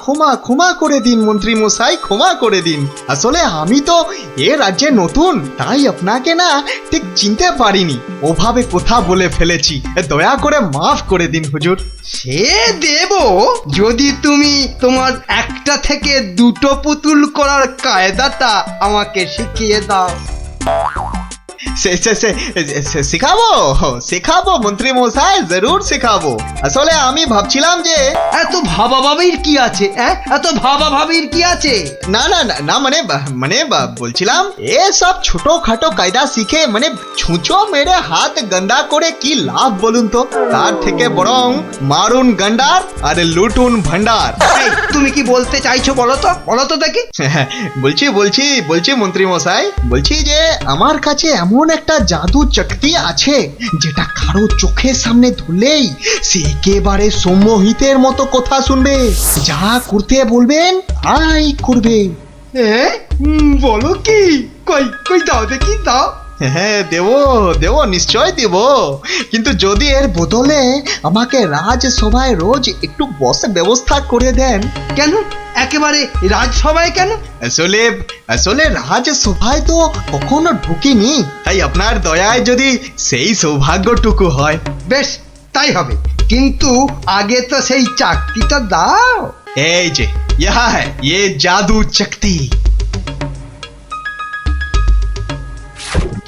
ক্ষমা ক্ষমা করে দিন মন্ত্রী মশাই, ক্ষমা করে দিন। আসলে আমি তো এ রাজ্যে নতুন, তাই আপনাকে না ঠিক চিনতে পারিনি, ওভাবে কথা বলে ফেলেছি, দয়া করে মাফ করে দিন হুজুর। সে দেব, যদি তুমি তোমার একটা থেকে দুটো পুতুল করার কায়দাটা আমাকে শিখিয়ে দাও। শেখাবো শেখাবো মন্ত্রী মশাই, জরুর শেখাবো। আসলে আমি ভাবছিলাম যে এত ভাবাভাবির কি আছে? এত ভাবাভাবির কি আছে? না না না না, মানে বলছিলাম এসব ছোটখাটো কায়দা শিখে মানে ছুঁচো মেরে হাত গন্ডা করে কি লাভ বলুন তো? তার থেকে বরং মারুন গন্ডার আর লুটুন ভান্ডার। এই, তুমি কি বলতে চাইছো বলো তো দেখি। বলছি মন্ত্রী মশাই, বলছি যে আমার কাছে এমন একটা জাদু শক্তি আছে যেটা কারো চোখের সামনে ধরলেই সে একেবারে সম্মোহিতের মতো কথা শুনবে, যা করতে বলবেন তাই করবে। বলো কি? কই কই দাও দেখি, দাও। হ্যাঁ দেব নিশ্চয় দেব, কিন্তু যদি এর বদলে আমাকে রাজসভায় রোজ একটু বসে ব্যবস্থা করে দেন। কেন একেবারে রাজসভায় কেন? আসলে রাজসভায় তো কখনো ঢুকিনি, তাই আপনার দয়ায় যদি সেই সৌভাগ্যটুকু হয়। বেশ, তাই হবে, কিন্তু আগে তো সেই চাকরিটা দাও। এই যে ইহা হ্যায় ये জাদু শক্তি।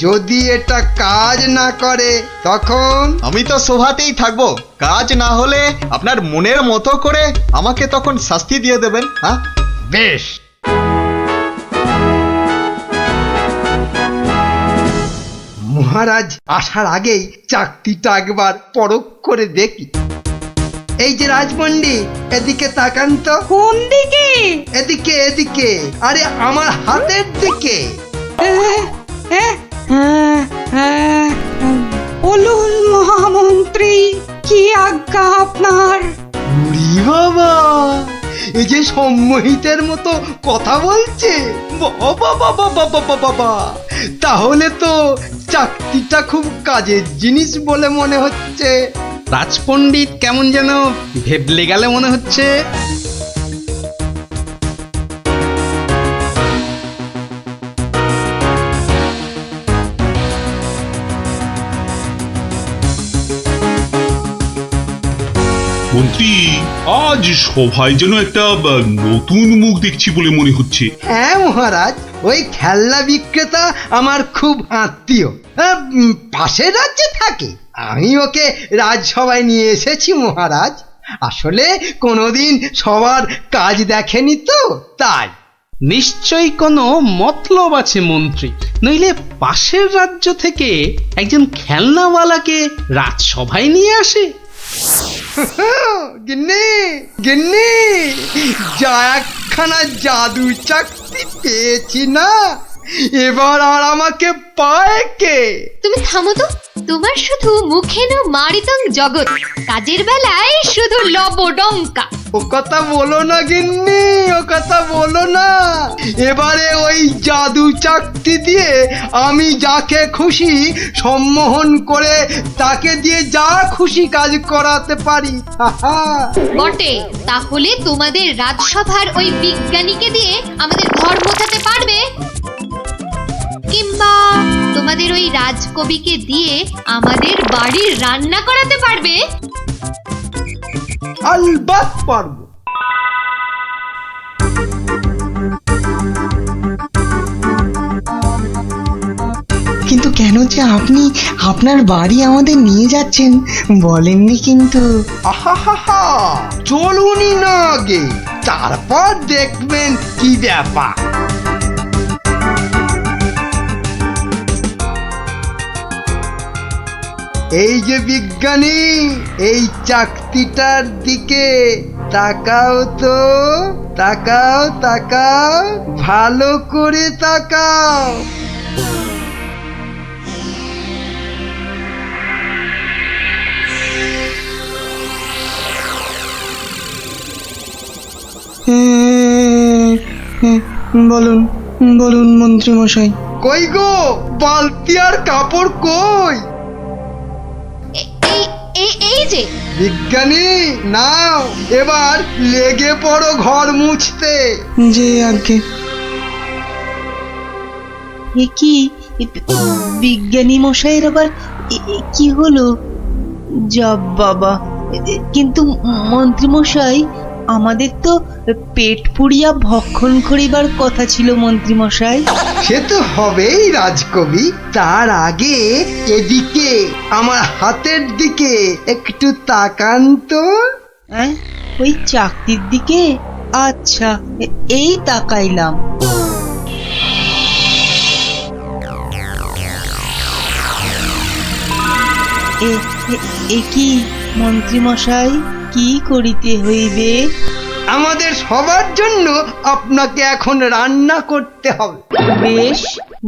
যদি এটা কাজ না করে তখন? আমি তো সভাতেই থাকবো, কাজ না হলে আপনার মনের মতো করে আমাকে তখন শাস্তি দিয়ে দেবেন। হ্যাঁ বেশ। মহারাজ আসার আগেই চাকতিটা একবার পরখ করে দেখি। এই যে রাজপণ্ডিত, এদিকে তাকান তো। কোন দিকে? এদিকে এদিকে, আরে আমার হাতের দিকে। বলুন মহামন্ত্রী, কি আজ্ঞা আপনার? উরি বাবা, এই যে সম্মোহিতের মতো কথা বলছে, বাবা বাবা বাবা বাবা, তাহলে তো চাকতিটা খুব কাজের জিনিস বলে মনে হচ্ছে। রাজপণ্ডিত কেমন যেন ভেবলে গেলে মনে হচ্ছে। মন্ত্রী, আজ সভায় যেন একটা নতুন মুখ দেখছি বলে মনে হচ্ছে। হ্যাঁ মহারাজ, ওই খেলনা বিক্রেতা আমার খুব আত্মীয়, পাশের রাজ্যে থাকে। আমি ওকে রাজসভায় নিয়ে এসেছি মহারাজ। আসলে কোনোদিন সবার কাজ দেখেনি তো, তাই। নিশ্চয়ই কোনো মতলব আছে মন্ত্রী, নইলে পাশের রাজ্য থেকে একজন খেলনাওয়ালাকে রাজসভায় নিয়ে আসে। গিন্নি গিন্নি, যা একখানা জাদু চাকতি পেয়েছি না, এবার আর আমাকে পায় কে? তুমি থামো তো, তোমার শুধু মুখে না মারিতং জগৎ, কাজের বেলায় শুধু লবডঙ্কা। ও কথা বলো না গিন্নি, ও কথা বলো না। এবারে ওই জাদু চাকতি দিয়ে আমি যাকে খুশি সম্মোহন করে তাকে দিয়ে যা খুশি কাজ করাতে পারি। বটে, তাহলে তোমাদের রাজসভার ওই বিজ্ঞানীকে দিয়ে আমাদের ঘর মোছাতে পারবে? কিংবা তোমাদের ওই রাজকবিকে দিয়ে আমাদের বাড়ির রান্না করাতে পারবে? আলবাত পারবো। কিন্তু কেন যে আপনি আপনার বাড়ি আমাদের নিয়ে যাচ্ছেন বলেননি কিন্তু। আহা, চলুনই না আগে, তারপর দেখবেন কি ব্যাপার। এই যে বিজ্ঞানী, এই চাকতিটার দিকে তাকাও তো, তাকাও তাকাও, ভালো করে তাকাও। বলুন বলুন মন্ত্রী মশাই। কই গো, বালতি আর কাপড় কই? এই যে বিজ্ঞানী নাও, এবার লেগে পড়ো ঘর মুছতে। যে আগে এ কি বিজ্ঞানী মশাইয়ের আবার কি হলো? যা বাবা, কিন্তু মন্ত্রী মশাই, আমাদের তো পেট পুড়িয়া ভক্ষণ করিবার কথা ছিল মন্ত্রী মশাই। সে তো হবেই রাজকবি, তার আগে এদিকে আমার হাতের দিকে একটু তাকান তো। হ্যাঁ, ওই চাকতির দিকে? আচ্ছা, এই তাকাইলাম। এ কি মন্ত্রী মশাই, কি করিতে হইবে? আমাদের সবার জন্য আপনাকে এখন রান্না করতে হবে। বেশ,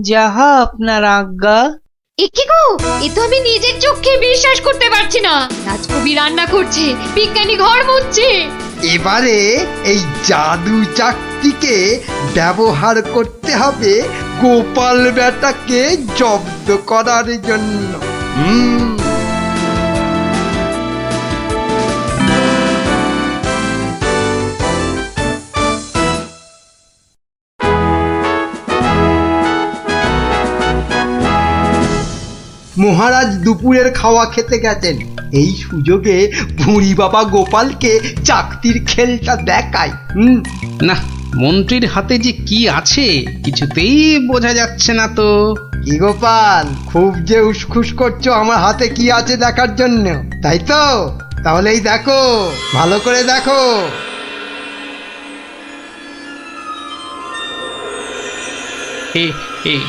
যাহা আপনার আজ্ঞা। এ কি গো, এ তো আমি নিজের চোখে বিশ্বাস করতে পারছি না। রাজকবি রান্না করছে, বিজ্ঞানী ঘর মুছছে। এবারে এই জাদু চাকতিকে ব্যবহার করতে হবে গোপাল বেটাকে জব্দ করার জন্য। মহারাজ দুপুরের খাওয়া খেতে গেছেন, এই সুযোগে ভুঁড়ি বাবা গোপালকে চাকতির খেলটা দেখায়। না, মন্ত্রীর হাতে যে কি আছে কিছুতেই বোঝা যাচ্ছে না তো। কি গোপাল, খুব যে উসখুস করছো আমার হাতে কি আছে দেখার জন্য, তাই তো? তাহলেই দেখো, ভালো করে দেখো।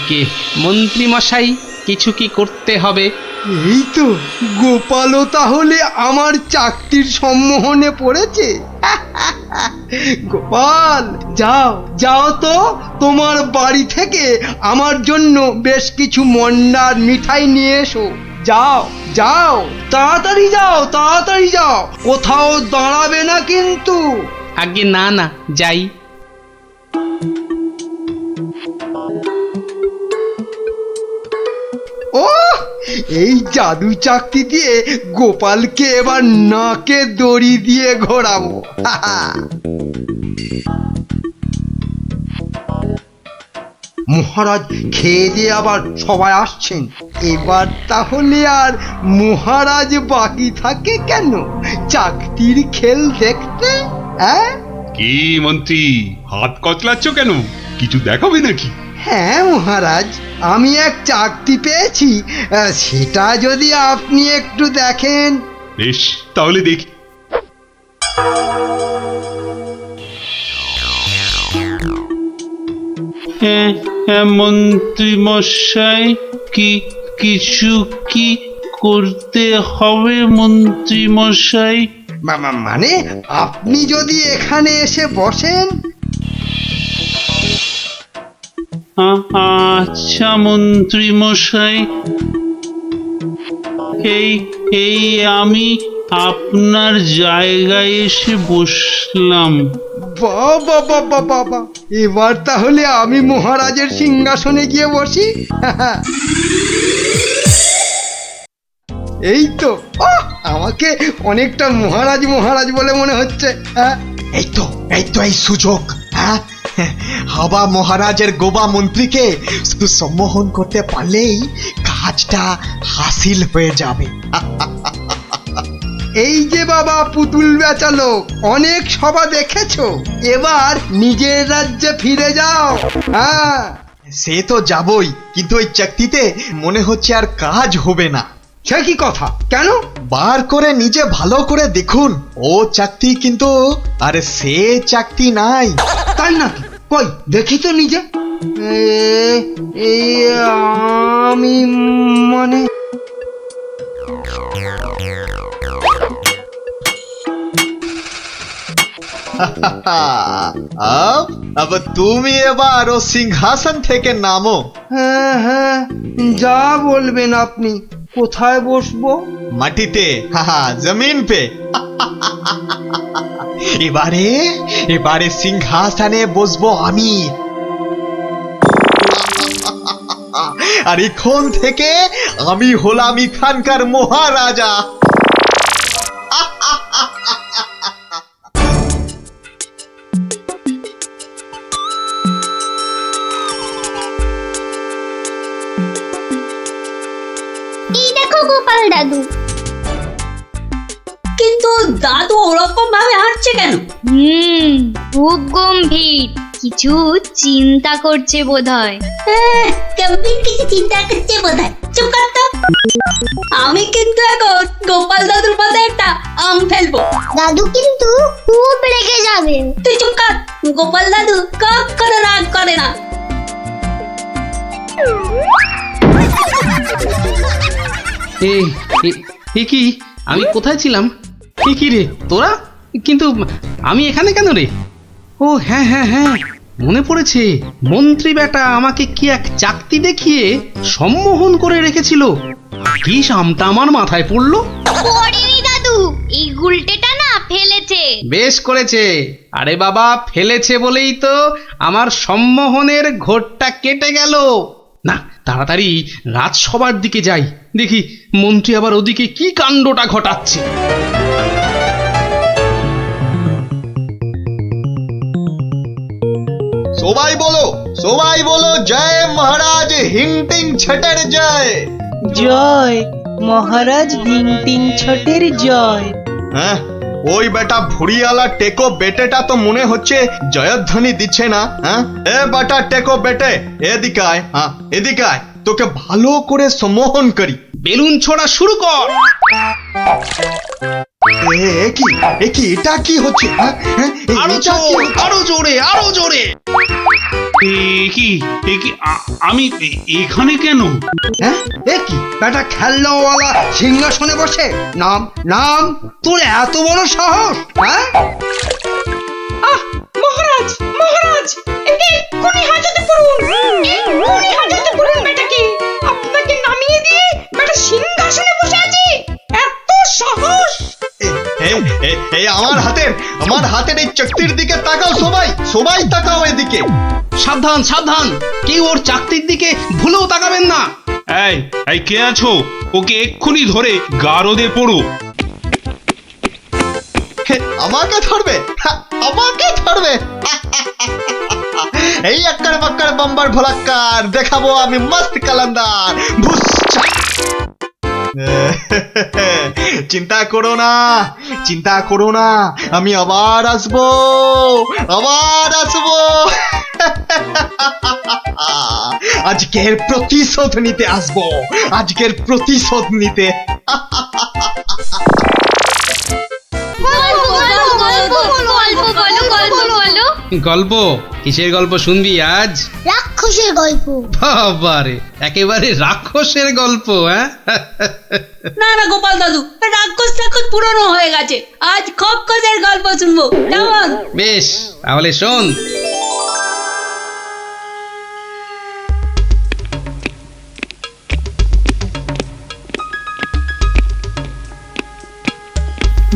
কে মন্ত্রী মশাই, কিছু কি করতে হবে? এই তো, গোপালও তাহলে আমার চাকতির সম্মোহনে পড়েছে। গোপাল, যাও যাও তো, তোমার বাড়ি থেকে আমার জন্য বেশ কিছু মন্ডার মিঠাই নিয়ে এসো। যাও যাও, তাড়াতাড়ি যাও, তাড়াতাড়ি যাও, কোথাও দাঁড়াবে না কিন্তু। আগে না না, যাই। ও, এই জাদু চাকতি দিয়ে গোপালকে এবার নাকে দড়ি দিয়ে ঘোরাবো। মহারাজ খেয়ে দিয়ে আবার সবাই আসছেন, এবার তাহলে আর মহারাজ বাকি থাকে কেন চাকতির খেল দেখতে? কি মন্ত্রী, হাত কচলাচ্ছ কেন? কিছু দেখাবে নাকি? হ্যাঁ মহারাজ, আমি এক চাকতি পেয়েছি, সেটা যদি আপনি একটু দেখেন। বেশ, তাহলে দেখি। মন্ত্রী মশাই, কিছু কি করতে হবে মন্ত্রী মশাই? মানে আপনি যদি এখানে এসে বসেন। আচ্ছা মন্ত্রী মশাই, এই আমি আপনার জায়গায় এসে বসলাম। বাবা বাবা বাবা, এবার তাহলে আমি মহারাজের সিংহাসনে গিয়ে বসি। এই তো, আমাকে অনেকটা মহারাজ মহারাজ বলে মনে হচ্ছে। এই তো এই সুযোগ। হ্যাঁ, হাবা মহারাজের গোবা মন্ত্রীকে শুধু সম্মোহন করতে পারলেই কাজটা হাসিল হয়ে যাবে। এই যে বাবা পুতুল বেচালো, অনেক সভা দেখেছো, এবার নিজের রাজ্যে ফিরে যাও। হ্যাঁ, সে তো যাবই, কিন্তু ওই চাকতিতে মনে হচ্ছে আর কাজ হবে না। সে কি কথা, কেন? বার করে নিজে ভালো করে দেখুন, ও চাকতি কিন্তু আর সে চাকতি নাই। তাই নাকি? কই দেখি তো নিজে। আমি মানে अब তুমি এবার ও সিংহাসন থেকে নামো। হ্যাঁ হ্যাঁ, যা বলবেন আপনি। কোথায় বসবো? মাটিতে, জমিন পে। এবারে সিংহাসনে বসবো আমি। আর এখন থেকে আমি হলাম এখানকার মহারাজা। গোপাল দাদু। কিন্তু দাদু ওরকম ভাবে হাঁটছে কেন? খুব গম্ভীর কিছু চিন্তা করছে বোধহয়। গম্ভীর কিছু চিন্তা করছে বোধহয়। চুপ কর তো। আমি কিন্তু এখন গোপাল দাদুর মাথায় একটা আম ফেলবো। দাদু কিন্তু খুব রেগে যাবে। তুই চুপ কর। গোপাল দাদু কখনো রাগ করে না। এ কি, আমি কোথায় ছিলাম? কি রে তোরা? কিন্তু আমি এখানে কেন রে? ও হ্যাঁ হ্যাঁ হ্যাঁ, মনে পড়েছে। মন্ত্রী বেটা আমাকে কি এক চাকতি দেখিয়ে সম্মোহন করে রেখেছিল। কি সামটা আমার মাথায় পড়লো। পড়েনি দাদু, এই গুলটেটা না ফেলেছে। বেশ করেছে। আরে বাবা, ফেলেছে বলেই তো আমার সম্মোহনের ঘোরটা কেটে গেল। না, তাড়াতাড়ি রাজসভার দিকে যাই, দেখি মন্ত্রী আবার ওদিকে কি কাণ্ডটা ঘটাচ্ছে। সবাই বলো জয় মহারাজ হিংটিং ছটের জয়। জয় মহারাজ হিংটিং ছটের জয়। হ্যাঁ, ওই বেটা ভুড়িয়ালা টেকো বেটেটা তো মনে হচ্ছে জয়ধ্বনি দিচ্ছে না। হ্যাঁ, এ বেটা টেকো বেটে, এদিকে আয়। হ্যাঁ, এদিকে আয়, তোকে ভালো করে সম্মোহন করি। বেলুন ছোড়া শুরু কর। এটা কি হচ্ছে? আরো জোর, আরো জোরে, আরো জোরে। আমি এখানে কেন? হ্যাঁ, এ কি বেটা খেলনাওয়ালা সিংহাসনে বসে? নাম নাম, তোর এত বড় সাহস? হ্যাঁ, মহারাজ মহারাজ, এক্ষুনি হাজতে পড়ুন, এক্ষুনি হাজতে পড়ুন বেটাকে। আপনাকে নামিয়ে দিয়ে বেটা সিংহাসনে বসে আছে, এত সাহস! আমার হাতের এই চকতির দিকে তাকাও। সবাই তাকাও এদিকে। সাবধান সাবধান, কেউ ওর চাকতির দিকে ভুলেও তাকাবেন না। এই কে আছো? ওকে এক্ষুনি ধরে গারদে পড়ো। আমাকে ধরবে? এই আক্কার বাক্কার বাম্বার ভোলাক্কার দেখাবো আমি মস্ত কালান্দার। চিন্তা করো না, আমি আবার আসবো। আজকের প্রতিশোধ নিতে আসবো, গল্প? কিসের গল্প শুনবি আজ? রাক্ষসের গল্প। বাবারে, একেবারে রাক্ষসের গল্প। হ্যাঁ, না না গোপাল দাদু, রাক্ষস পুরনো হয়ে গেছে। আজ খক্ষসের গল্প শুনবো। কেমন? বেশ, তাহলে শোন।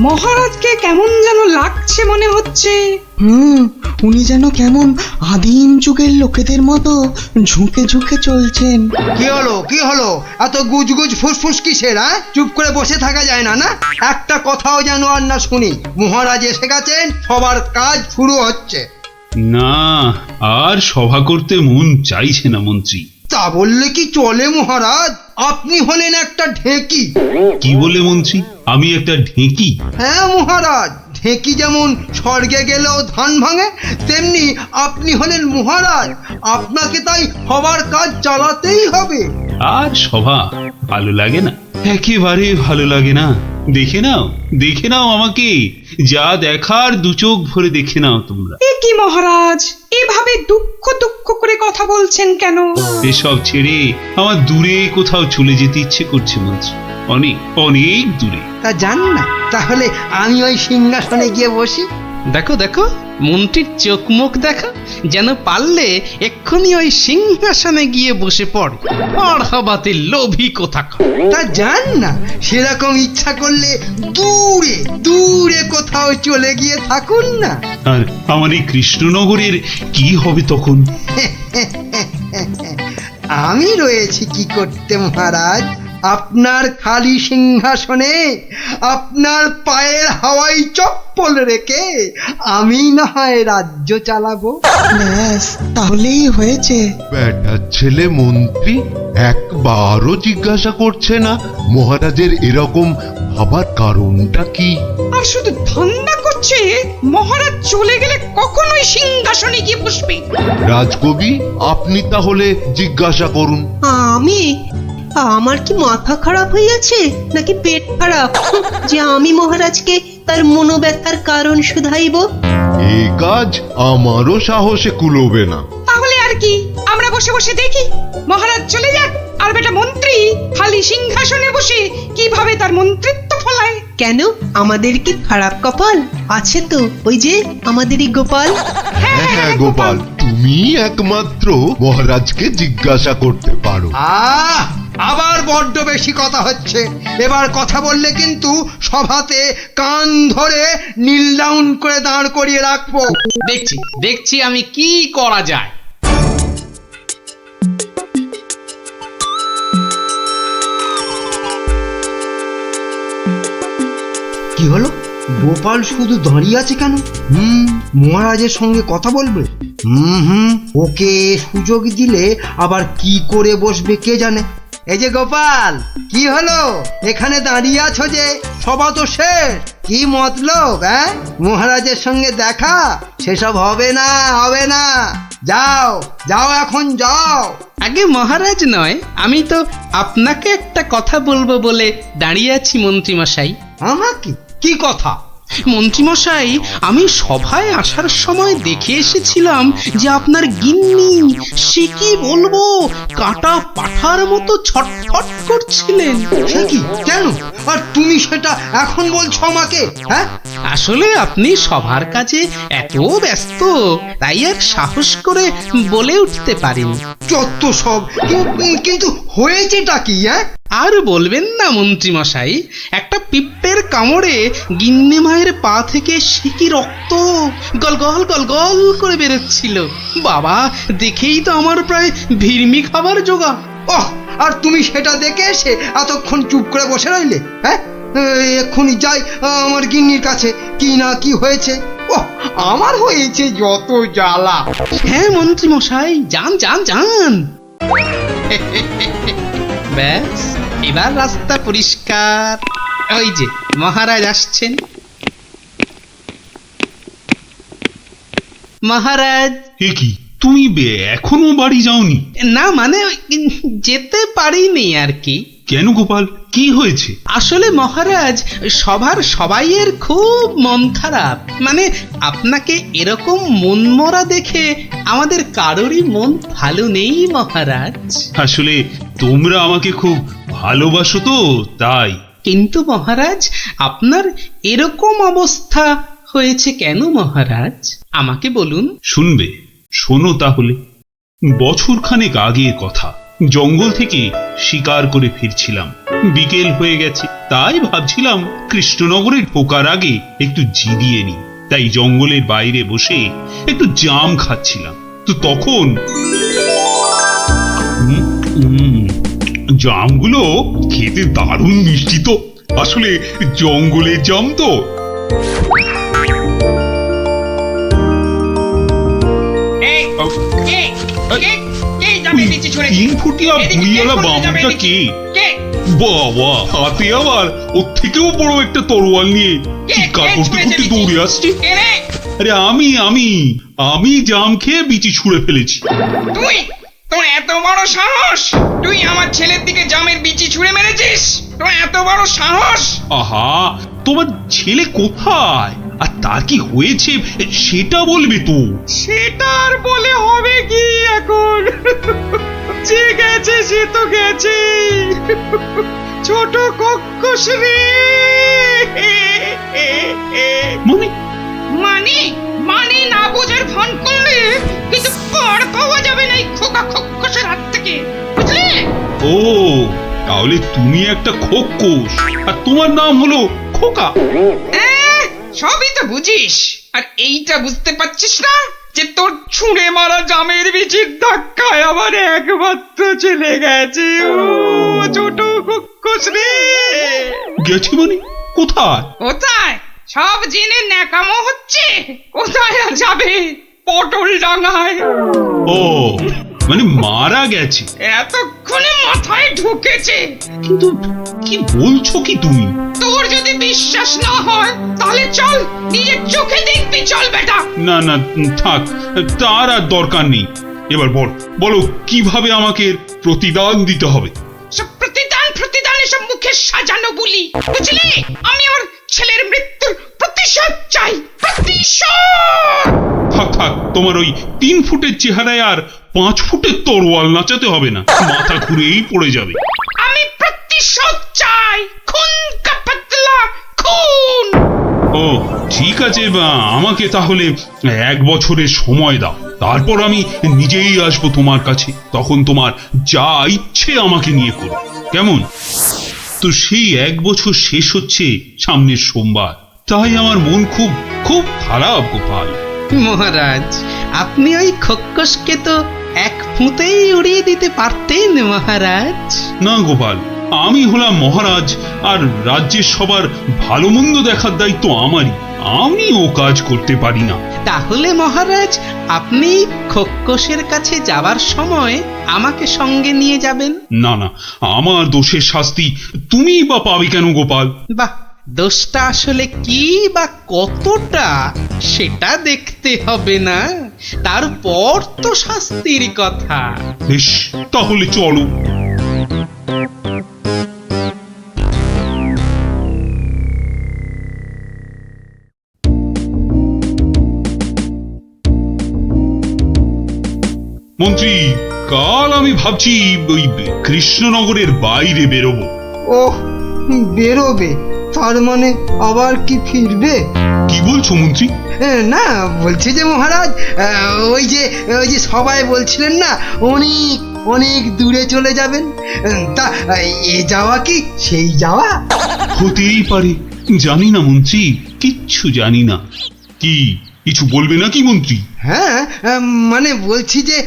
মহারাজকে কেমন যেন লাগছে মনে হচ্ছে। উনি যেন কেমন আদিম যুগের লোকেদের মতো ঝুঁকে ঝুঁকে চলছেন। কি হলো এত গুজগুজ ফুসফুস কিসের? চুপ করে বসে থাকা যায় না? একটা কথাও যেন আর না শুনি। মহারাজ এসে গেছেন, সবার কাজ শুরু হচ্ছে। না, আর সভা করতে মন চাইছে না মন্ত্রী। তা বললে কি চলে মহারাজ? আপনি হলেন একটা ঢেঁকি। কি বলে মন্ত্রী? আমি একটা ঢেঁকি? হ্যাঁ মহারাজ, ঢেঁকি যেমন স্বর্গে গেলেও ধান ভাঙে, তেমনি আপনি হলেন মহারাজ। আপনাকে তাই সবার কাজ চালাতেই হবে। আর সভা ভালো লাগে না, একেবারে ভালো লাগে না। দেখে নাও আমাকে, যা দেখার দু চোখ ভরে দেখে নাও তোমরা। এ কি মহারাজ, এভাবে দুঃখ করে কথা বলছেন কেন? এসব ছেড়ে আমার দূরে কোথাও চলে যেতে ইচ্ছে করছে মন্ত্রী, অনেক দূরে। তা জান না, তাহলে আমি ওই সিংহাসনে গিয়ে বসি। দেখো মন্ত্রীর চোখ মুখ দেখো, যেন পারলে এক্ষুনি ওই সিংহাসনে গিয়ে বসে পড়ে। পড়াবাতে লোভী কোথাকার। তা জান না, সেরকম ইচ্ছা করলে দূরে কোথাও চলে গিয়ে থাকুন না। আর আমার এই কৃষ্ণনগরের কি হবে তখন? আমি রয়েছি কি করতে মহারাজ। আপনার খালি সিংহাসনে আপনার পায়ের হাওয়াই চপ্পল রেখে আমি না হয় রাজ্য চালাবো। ব্যাস তাহলেই হয়েছে। বেটার ছেলে মন্ত্রী একবারও জিজ্ঞাসা করছে না মহারাজের এরকম ভাবার কারণটা কি? আর শুধু ধান্দা করছে মহারাজ চলে গেলে কখনোই সিংহাসনে গিয়ে বসবে। রাজকবি আপনি তাহলে জিজ্ঞাসা করুন। আমি? আমার কি মাথা খারাপ হয়েছে নাকি পেট খারাপ যে আমি মহারাজকে তার মনোব্যথার কারণ শুধাইব? এ কাজ আমারও সাহসে কুলোবে না। তাহলে আর কি, আমরা বসে বসে দেখি মহারাজ চলে যাক, আর বেটা মন্ত্রী খালি সিংহাসনে বসে কিভাবে তার মন্ত্রিত্ব ফলায়। কেন, আমাদের কি খারাপ কপাল আছে? তো ওই যে আমাদেরই গোপাল। হ্যাঁ হ্যাঁ গোপাল, তুমি একমাত্র মহারাজকে জিজ্ঞাসা করতে পারো। আবার বড্ড বেশি কথা হচ্ছে। এবার কথা বললে কিন্তু সভাতে কান ধরে নীল ডাউন করে দাঁড় করিয়ে রাখবো। দেখছি দেখছি আমি কি করা যায়। কি হলো? গোপাল শুধু দাঁড়িয়ে আছে কেন? মহারাজের সঙ্গে কথা বলবে। ওকে সুযোগ দিলে আবার কি করে বসবে কে জানে। এই যে গোপাল, কি হলো? এখানে দাঁড়িয়ে আছো যে? সভা তো শেষ, কি মতলব? মহারাজের সঙ্গে দেখা? সেসব হবে না, হবে না। যাও যাও, এখন যাও। আগে মহারাজ নয়, আমি তো আপনাকে একটা কথা বলবো বলে দাঁড়িয়ে আছি মন্ত্রী মশাই। আমাকে? কি কথা? মন্ত্রীমশাই, আমি সভায় আসার সময় দেখে এসেছিলাম যে আপনার গিন্নি, সে কি বলবো, কাটা পাঠার মতো ছটফট করছিলেন। সে কি? কেন? আর তুমি সেটা এখন বলছো আমাকে? আসলে আপনি সভার কাজে এত ব্যস্ত, তাই আর সাহস করে বলে উঠতে পারিনি। যত সব। কিন্তু হয়েছেটা কি? আর বলবেন না মন্ত্রীমশাই, একটা পিঁপড়ের কামড়ে গিন্নি মায়ের পা থেকে সিকি রক্ত গল গল গল গল করে বেরোচ্ছিল। বাবা, দেখেই তো আমার প্রায় ভিড়মি খাবার জোগাড়। ওহ, আর তুমি সেটা দেখে এসে এতক্ষণ চুপ করে বসে রইলে? এক্ষুনি যাই আমার গিন্নির কাছে, কি না কি হয়েছে। ওহ, আমার হয়েছে যত জ্বালা। হ্যাঁ মন্ত্রীমশাই, যান যান যান। ব্যাস, এবার রাস্তা পরিষ্কার। ওই যে মহারাজ আসছেন। মহারাজ। কি তুমি এখনো বাড়ি যাওনি? না মানে যেতে পারিনি আর কি। কেন গোপাল, কি হয়েছে? আসলে মহারাজ, সবার সবাইয়ের খুব মন খারাপ। মানে আপনাকে এরকম মনমরা দেখে আমাদের কারোরই মন ভালো নেই মহারাজ। আসলে তোমরা আমাকে খুব ভালোবাসো তো, তাই। কিন্তু মহারাজ, আপনার এরকম অবস্থা হয়েছে কেন মহারাজ? আমাকে বলুন। শুনবে? শোনো তাহলে। বছরখানেক আগের কথা, জঙ্গল থেকে শিকার করে ফিরছিলাম। বিকেল হয়ে গেছে, তাই ভাবছিলাম কৃষ্ণনগরে ঢোকার আগে একটু জিরিয়ে নি। তাই জঙ্গলের বাইরে বসে একটু জাম খাচ্ছিলাম। তো তখন জামগুলো খেতে দারুণ মিষ্টি তো। আসলে জঙ্গলের জাম তো। বাবা, হাতে আবার ওর থেকেও বড় একটা তরোয়াল নিয়ে চিৎকার করতে করতে দৌড়ে আসছে। আরে আমি জাম খেয়ে বিচি ছুঁড়ে ফেলেছি। তুই? তোর এত বড় সাহস? তুই আমার ছেলের দিকে জামের বিচি ছুঁড়ে মেরেছিস? তোর এত বড় সাহস? আহা, তোমার ছেলে কোথায় আর তার কি হয়েছে সেটা বলবে তো। সেটা আর বলে হবে কি এখন? যে গেছে সে তো গেছে। ছোট কক্ষস রে। মানে মানে না বোঝার ভান করলে কিন্তু পার পাওয়া যাবে না এই খোকা কক্ষসের হাত থেকে, বুঝলে? ও, তাহলে তুমি একটা খোকস আর তোমার নাম হলো খোকা। সবই তো বুঝিস, আর এইটা বুঝতে পারছিস না যে তোর ছুঁড়ে মারা জামের বিচির ধাক্কায় আবার একমাত্র চলে গেছে ও ছোট দোষ রে। গেছে মানে কোথায়? কোথায়? সব জেনে ন্যাকামো হচ্ছে। কোথায় আর যাবে? পটল ডাঙায়। ও মানে মারা গেছে। এতক্ষণে মাথায় ঢুকেছে। কিন্তু কি বলছো কি তুমি? তোর যদি বিশ্বাস না হয় তাহলে চল, নিজের চোখে দেখবি। চল বেটা। না না থাক, তার আর দরকার নেই। এবার বলো কিভাবে আমাকে প্রতিদান দিতে হবে? সব প্রতিদান এসব মুখে সাজানো বলি, বুঝলি? আমি আমার ছেলের মৃত্যুর প্রতিশোধ চাই। প্রতিশোধ। থাক তোমার ওই 3 ফুটের চেহারায় আর 5 ফুটের তরোয়াল নাচাতে হবে না, মাথা ঘুরেই পড়ে যাবে। আমি প্রতিশোধ চাই। খুন কা পাতলা খুন। ও ঠিক আছে, আমাকে তাহলে 1 বছরের সময় দাও, তারপর আমি নিজেই আসবো তোমার কাছে। তখন তোমার যা ইচ্ছে আমাকে নিয়ে করো, কেমন? তো সেই 1 বছর শেষ হচ্ছে সামনের সোমবার, তাই আমার মন খুব খুব খারাপ গোপাল। মহারাজ, আপনি ওই খোক্কসকে তো 1 ফুঁতেই উড়িয়ে দিতে পারতেন মহারাজ। না গোপাল, আমি হলাম মহারাজ, আর রাজ্যের সবার ভালো মন্দ দেখার দায়িত্ব আমারই। আমি ও কাজ করতে পারি না। তাহলে মহারাজ, আপনি খোক্কসের কাছে যাবার সময় আমাকে সঙ্গে নিয়ে যাবেন। না না, আমার দোষের শাস্তি তুমি বা পাবে কেন গোপাল? বাহ, দোষটা আসলে কি বা কতটা সেটা দেখতে হবে না, তারপর তো শাস্তির কথা। বেশ, তাহলে চলো। মন্ত্রী, কাল আমি ভাবছি ওই কৃষ্ণনগরের বাইরে বেরোবো। ওহ, বেরোবে? তার মানে আবার কি ফিরবে? কি বলছো মন্ত্রী? না, বলছি যে মহারাজ, ওই যে সবাই বলছিলেন না অনেক অনেক দূরে চলে যাবেন, তা এ যাওয়া কি সেই যাওয়া? হতেই পারে, জানি না মন্ত্রী, কিচ্ছু জানি না। কি কিছু বলবে নাকি মন্ত্রী? হ্যাঁ, মানে বলছি যে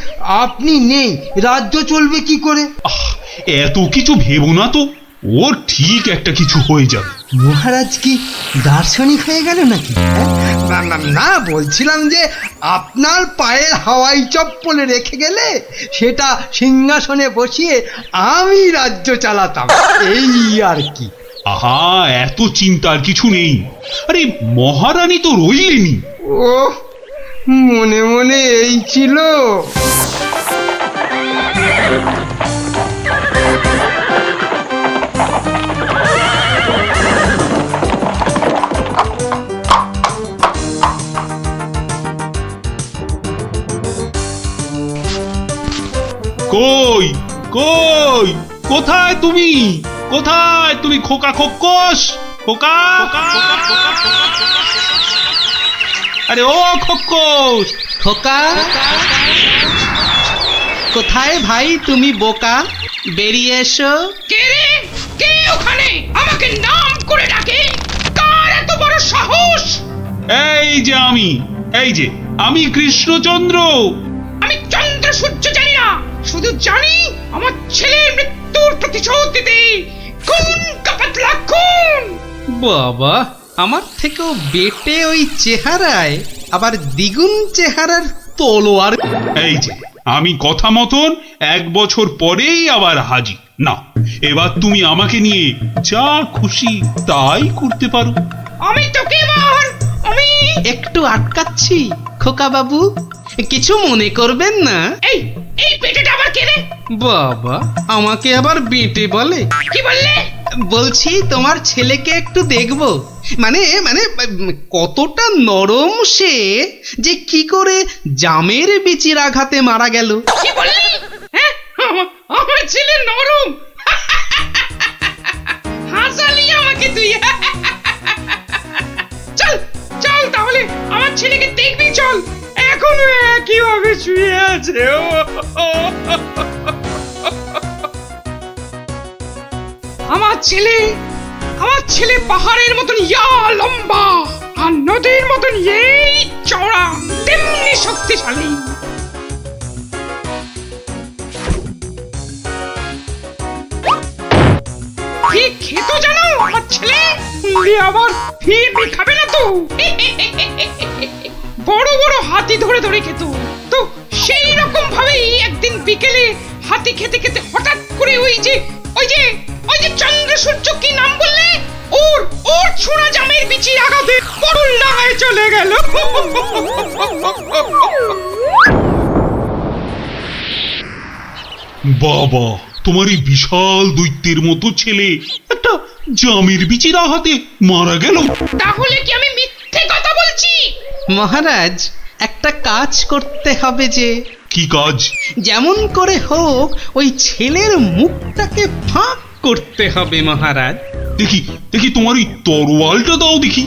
আপনি নেই, রাজ্য চলবে কি করে? এত কিছু ভেবো না তো, ওর ঠিক একটা কিছু হয়ে যাবে। মহারাজ কি দার্শনিক হয়ে গেল নাকি? না, বলছিলাম যে আপনার পায়ের হাওয়াই চপ্পলে রেখে গেলে সেটা সিংহাসনে বসিয়ে আমি রাজ্য চালাতাম, এই আর কি। আহা, এত চিন্তার কিছু নেই। আরে মহারানী তো রইলেনি। ও, মনে মনে এই ছিল। কই কই, কোথায় তুমি? কোথায় তুমি খোকা খোক্কস? খোকা, আরে ও খোক্কস! খোকা, কোথায় ভাই তুমি বোকা? বেরিয়ে এসো। কে রে? কে ওখানে আমাকে নাম করে ডাকে? কার এত বড় সাহস? এই যে আমি কৃষ্ণচন্দ্র। আমি চন্দ্র সূর্য জানি না, শুধু জানি আমার ছেলের মৃত্যুর প্রতিশোধ দিতে। খুন কা পাতলা খুন। বাবা, আমার থেকেও বেটে ওই চেহারায় আবার দ্বিগুণ চেহারার তলোয়ার। এই যে আমি কথা মতন 1 বছর পরেই আবার হাজির। না, এবার তুমি আমাকে নিয়ে যা খুশি তাই করতে পারো। আমি তোকে এবার একটু আটকাচ্ছি খোকা বাবু, কিছু মনে করবেন না। এই পেটেটা আবার কে রে? বাবা, আমাকে আবার বেটে বলে? কি বললে? বলছি তোমার ছেলেকে একটু দেখবো, মানে মানে কতটা নরম সে, যে কি করে জামের বিচির আঘাতে মারা গেল। কি বললি? হ্যাঁ, আমার ছেলে নরম? হাসালি আমাকে তুই। চল চল, তাহলে আমার ছেলেকে দেখবি। চল, এখনো একইভাবে শুয়ে আছে। আমার ছেলে পাহাড়ের মতন ইয়া লম্বা, আর নদীর মতন এই চওড়া, তেমনি শক্তিশালী। কি তাহলে আবার ফির খাবে না তো? বড় বড় হাতি ধরে ধরে খেত। তো সেই রকম ভাবেই একদিন বিকেলে হাতি খেতে খেতে হঠাৎ করে ওই যে চন্দ্র সূর্য কি নাম বললে, ওর ছোড়া জামের বিচির আঘাতে পটল ডাঙায় চলে গেল। বাবা, তোমার এই বিশাল দৈত্যের মতো ছেলে একটা জামের বিচির আঘাতে মারা গেল। তাহলে কি আমি মিথ্যে কথা বলছি? মহারাজ, একটা কাজ করতে হবে যে। কি কাজ? যেমন করে হোক ওই ছেলের মুখটাকে ফাঁক করতে হবে মহারাজ। দেখি দেখি তোমার এই তরোয়ালটা দাও দেখি।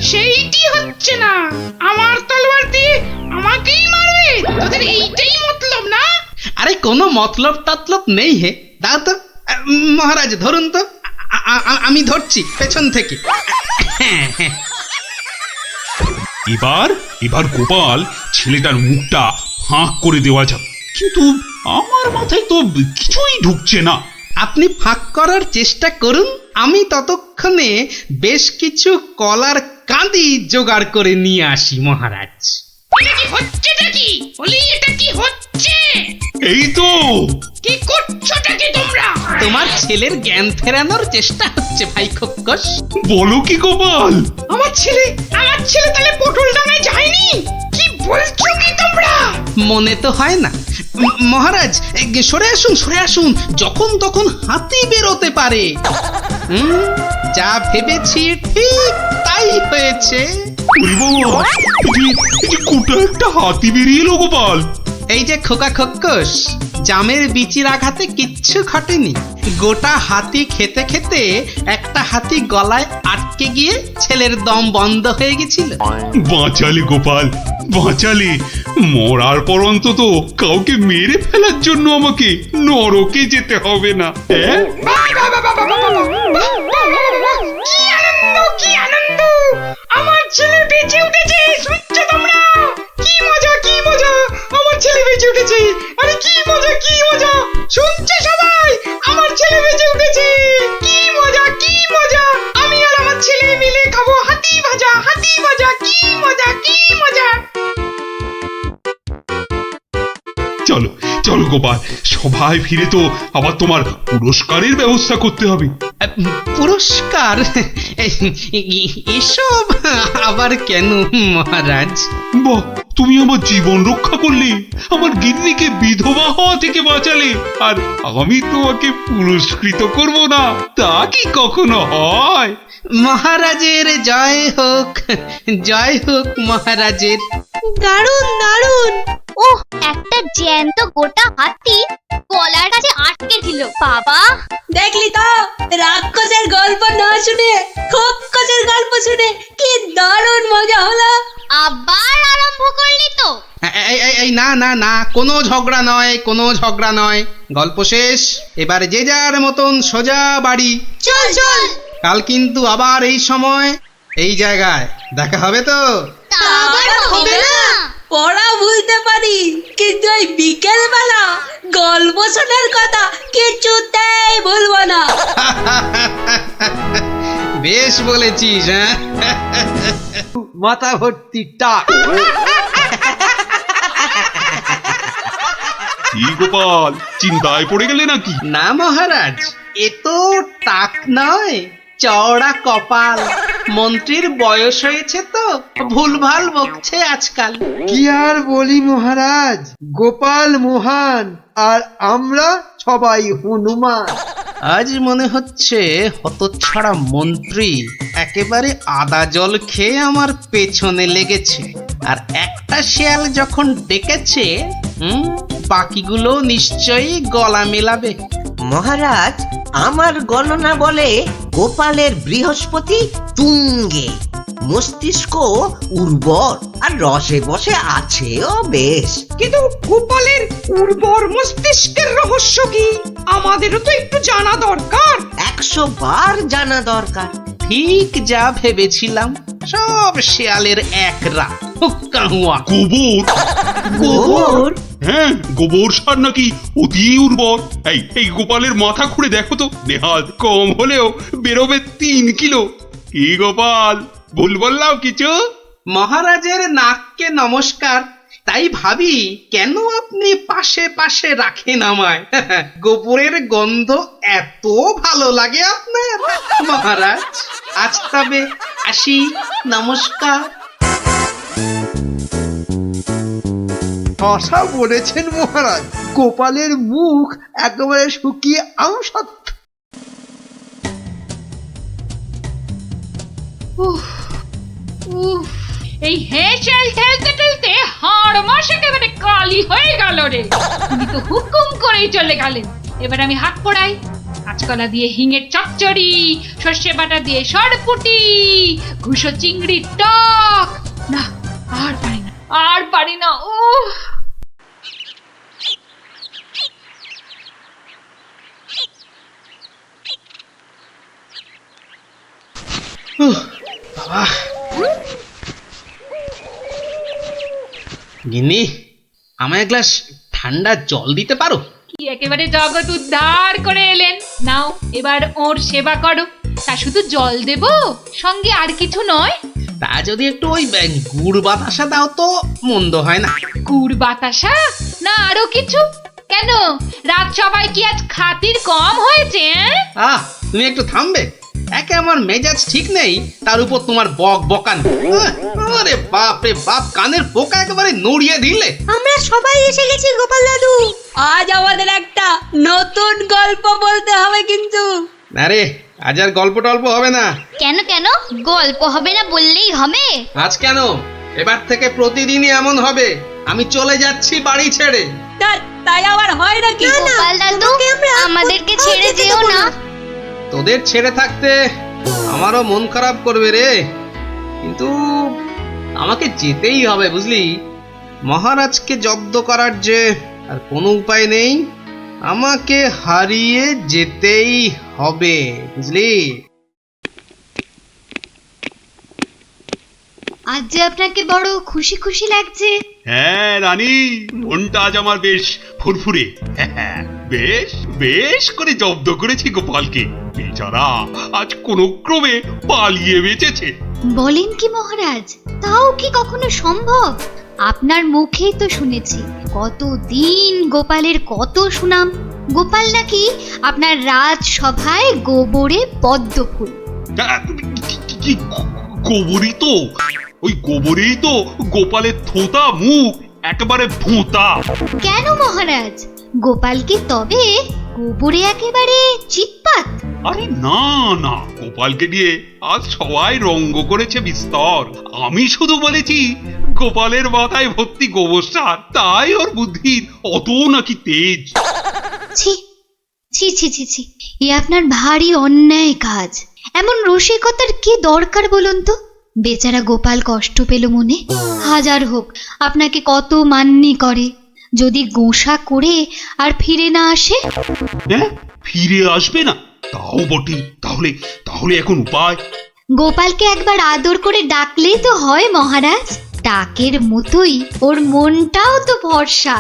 সেইটি হচ্ছে না, আমার তলোয়ার দিয়ে আমাকেই মারবে? তোদের এইটাই মতলব না? আরে কোনো মতলব টতলব নেই হে, দাও তো। মহারাজ ধরুন তো, আমি ধরছি পেছন থেকে। এবার গোপাল ছেলেটার মুখটা ফাঁক করে দেওয়া যাক, কিন্তু আমার মাথায় তো কিছুই ঢুকছে না। আপনি ফাঁক করার চেষ্টা করুন, আমি ততক্ষণে বেশ কিছু কলার কাঁদি জোগাড় করে নিয়ে আসি মহারাজ। এটা কি হচ্ছেটা কি? বলি এটা কি হচ্ছে? এই তো। কি করছোটা কি তোমরা? তোমার ছেলের জ্ঞান ফেরানোর চেষ্টা হচ্ছে ভাই খোকস। বলো কি গোপাল? আমার ছেলে তাহলে পটল ডাঙায় যায়নি? কি বলছো কি তোমরা? মনে তো হয় না মহারাজ। সরে আসুন, যখন তখন হাতি বেরোতে পারে। যা ভেবেছি ঠিক তাই হয়েছে। কোটা একটা হাতি বেরিয়ে এলো গোপাল। এই যে খোকা খোকস, জামের বিচির আঘাতে কিচ্ছু ঘটেনি। গোটা হাতি খেতে খেতে একটা হাতি গলায় আটকে গিয়ে ছেলের দম বন্ধ হয়ে গেছিল। বাঁচালে গোপাল, বাঁচালে। মরার পর অন্তত কাউকে মেরে ফেলার জন্য আমাকে নরকে যেতে হবে না। কি আনন্দ! আমার ছেলে বেঁচে উঠেছে, শুনছো তোমরা? কি মজা! আমার ছেলে বেঁচে উঠেছে। আরে কি মজা! শুনছো সবাই? আমার ছেলে বেঁচে উঠেছে। কি মজা! আমি আর আমার ছেলে মিলে খাবো হাতি ভাজা। কি মজা! চলো গোপাল, সবাই ফিরে তো আবার তোমার পুরস্কারের ব্যবস্থা করতে হবে। পুরস্কার? এসব আবার কেন মহারাজ? বাহ, তুমি আমার জীবন রক্ষা করলে, আমার গিন্নিকে বিধবা হওয়া থেকে বাঁচালে, আর আমি তোমাকে পুরস্কৃত করব না, তা কি কখনো হয়? মহারাজের জয় হোক মহারাজের। দারুণ! ওহ, একটা জ্যান্ত গোটা হাতি গলার কাছে আটকে ছিল। বাবা, দেখলি তো, রাক্ষসের গল্প না শুনে খোকসের গল্প শুনে কি দারুণ মজা হলো। আবার আরম্ভ করলি তো? এই না, কোনো ঝগড়া নয়। গল্প শেষ, এবার যে যার মতন সোজা বাড়ি। চল। কাল কিন্তু আবার এই সময় এই জায়গায় দেখা হবে তো? তা আবার হবে না? পড়া ভুলতে পারি, কিন্তু ওই বিকেল বেলা গল্প শোনার কথা কিছুতেই ভুলবো না। বেশ বলেছিস। হ্যাঁ, মাথা ভর্তি টাক। কি গোপাল, চিন্তায় পড়ে গেলে নাকি? না মহারাজ, এ তো টাক নয়, চওড়া কপাল। মন্ত্রীর বয়স হয়েছে তো ভুলভাল বকছে আজকাল। কি আর বলি মহারাজ, গোপাল মহান আর আমরা সবাই হনুমান। আজ মনে হচ্ছে হতচ্ছাড়া মন্ত্রী একেবারে আদা জল খেয়ে আমার পেছনে লেগেছে। আর একটা শেয়াল যখন ডেকেছে, বাকিগুলো নিশ্চয়ই গলা মেলাবে। মহারাজ, আমার গণনা বলে গোপালের বৃহস্পতি তুঙ্গে, মস্তিষ্ক উর্বর আর রসে বসে আছেও বেশ। কিন্তু গোপালের উর্বর মস্তিষ্কের রহস্য কি? আমাদেরও তো একটু জানা দরকার। 100 বার জানা দরকার। ঠিক যা ভেবেছিলাম, সব শেয়ালের এক রাত। হুক্কা হুয়া। গোবর? গোবর? হ্যাঁ, গোবর সার নাকি অতি উর্বর। এই গোপালের মাথা খুঁড়ে দেখো তো, নেহাত কম হলেও বেরোবে 3 কিলো। কি গোপাল, ভুল বললাম কিছু? মহারাজের নাককে নমস্কার। তাই ভাবি কেন আপনি পাশে পাশে রাখেন আমায়। গোবরের গন্ধ এত ভালো লাগে আপনার মহারাজ। আজ তবে আসি, নমস্কার। আশা বলেছেন মহারাজ, গোপালের মুখ একেবারে শুকিয়ে আমসত্ব। এই হেঁচেল ঠেলতে ঠেলতে হাড় মাস একেবারে কালি হয়ে গেল রে। তুমি তো হুকুম করেই চলে গেলেন। এবার আমি হাত পড়াই। কাঁচকলা দিয়ে হিঙের চচ্চড়ি, সর্ষে বাটা দিয়ে সরপুটি, ঘুষো চিংড়ির টক। না, আর পারি না, আর পারি না। বাবা, গিন্নি, আমায় এক গ্লাস ঠান্ডা জল দিতে পারো? কি একেবারে জগৎ উদ্ধার করে এলেন। নাও এবার ওর সেবা করো। তা শুধু জল দেব, সঙ্গে আর কিছু নয়? তা যদি একটু ওই গুড় বাতাসা দাও তো মন্দ হয় না। গুড় বাতাসা না আরো কিছু? কেন, রাত সবাই কি আজ খাতির কম হয়েছে? তুমি একটু থামবে? একে আমার মেজাজ ঠিক নেই, তার উপর তোমার বক বকানি। আরে বাপ রে বাপ, কানের পোকা একেবারে নড়িয়ে দিলে। আমরা সবাই এসে গেছি গোপাল দাদু। আজ আমাদের একটা নতুন গল্প বলতে হবে কিন্তু। আরে আজ আর গল্প টল্প হবে না। কেন কেন গল্প হবে না বললেই হবে? আজ কেন, এবার থেকে প্রতিদিনই এমন হবে। আমি চলে যাচ্ছি বাড়ি ছেড়ে। তাই আবার হয় নাকি? গোপাল দাদু, আমাদেরকে ছেড়ে যেও না। তোদের ছেড়ে থাকতে আমারও মন খারাপ করবে রে, কিন্তু আমাকে যেতেই হবে বুঝলি। মহারাজকে জব্দ করার যে আর কোনো উপায় নেই, আমাকে হারিয়ে যেতেই হবে বুঝলি। আজ যে আপনাকে বড় খুশি খুশি লাগছে। হ্যাঁ রানী, মনটা আজ আমার বেশ ফুরফুরে। বেশ বেশ করে জব্দ করেছি গোপালকে। বেচারা আজ কোনো ক্রমে পালিয়ে বেঁচেছে। বলেন কি মহারাজ, তাও কি কখনো সম্ভব? আপনার মুখেই তো শুনেছি কতদিন গোপালের কত সুনাম। গোপাল নাকি আপনার রাজসভায় গোবরে পদ্ম ফুল। গোবরই তো, ওই গোবরেই তো গোপালের থোঁতা মুখ একেবারে ভোঁতা। কেন মহারাজ, গোপাল কি তবে গোবরে একেবারে চিৎপাত? আরে না না, গোপালকে দিয়ে আজ সবাই রঙ্গ করেছে বিস্তর। আমি শুধু বলেছি গোপালের মাথায় ভর্তি গোবর সার, তাই ওর বুদ্ধির অত নাকি তেজ। ছি ছি ছি ছি ছি, এ আপনার ভারী অন্যায় কাজ। এমন রসিকতার কি দরকার বলুন তো? বেচারা গোপাল কষ্ট পেল মনে। হাজার হোক আপনাকে কত মান্যি করে, যদি গোসা করে আর ফিরে না আসে। হ্যাঁ, ফিরে আসবে না? তাও বটে। তাহলে তাহলে এখন উপায়? গোপালকে একবার আদর করে ডাকলেই তো হয় মহারাজ। ডাকের মতোই ওর মনটাও তো ভরসা।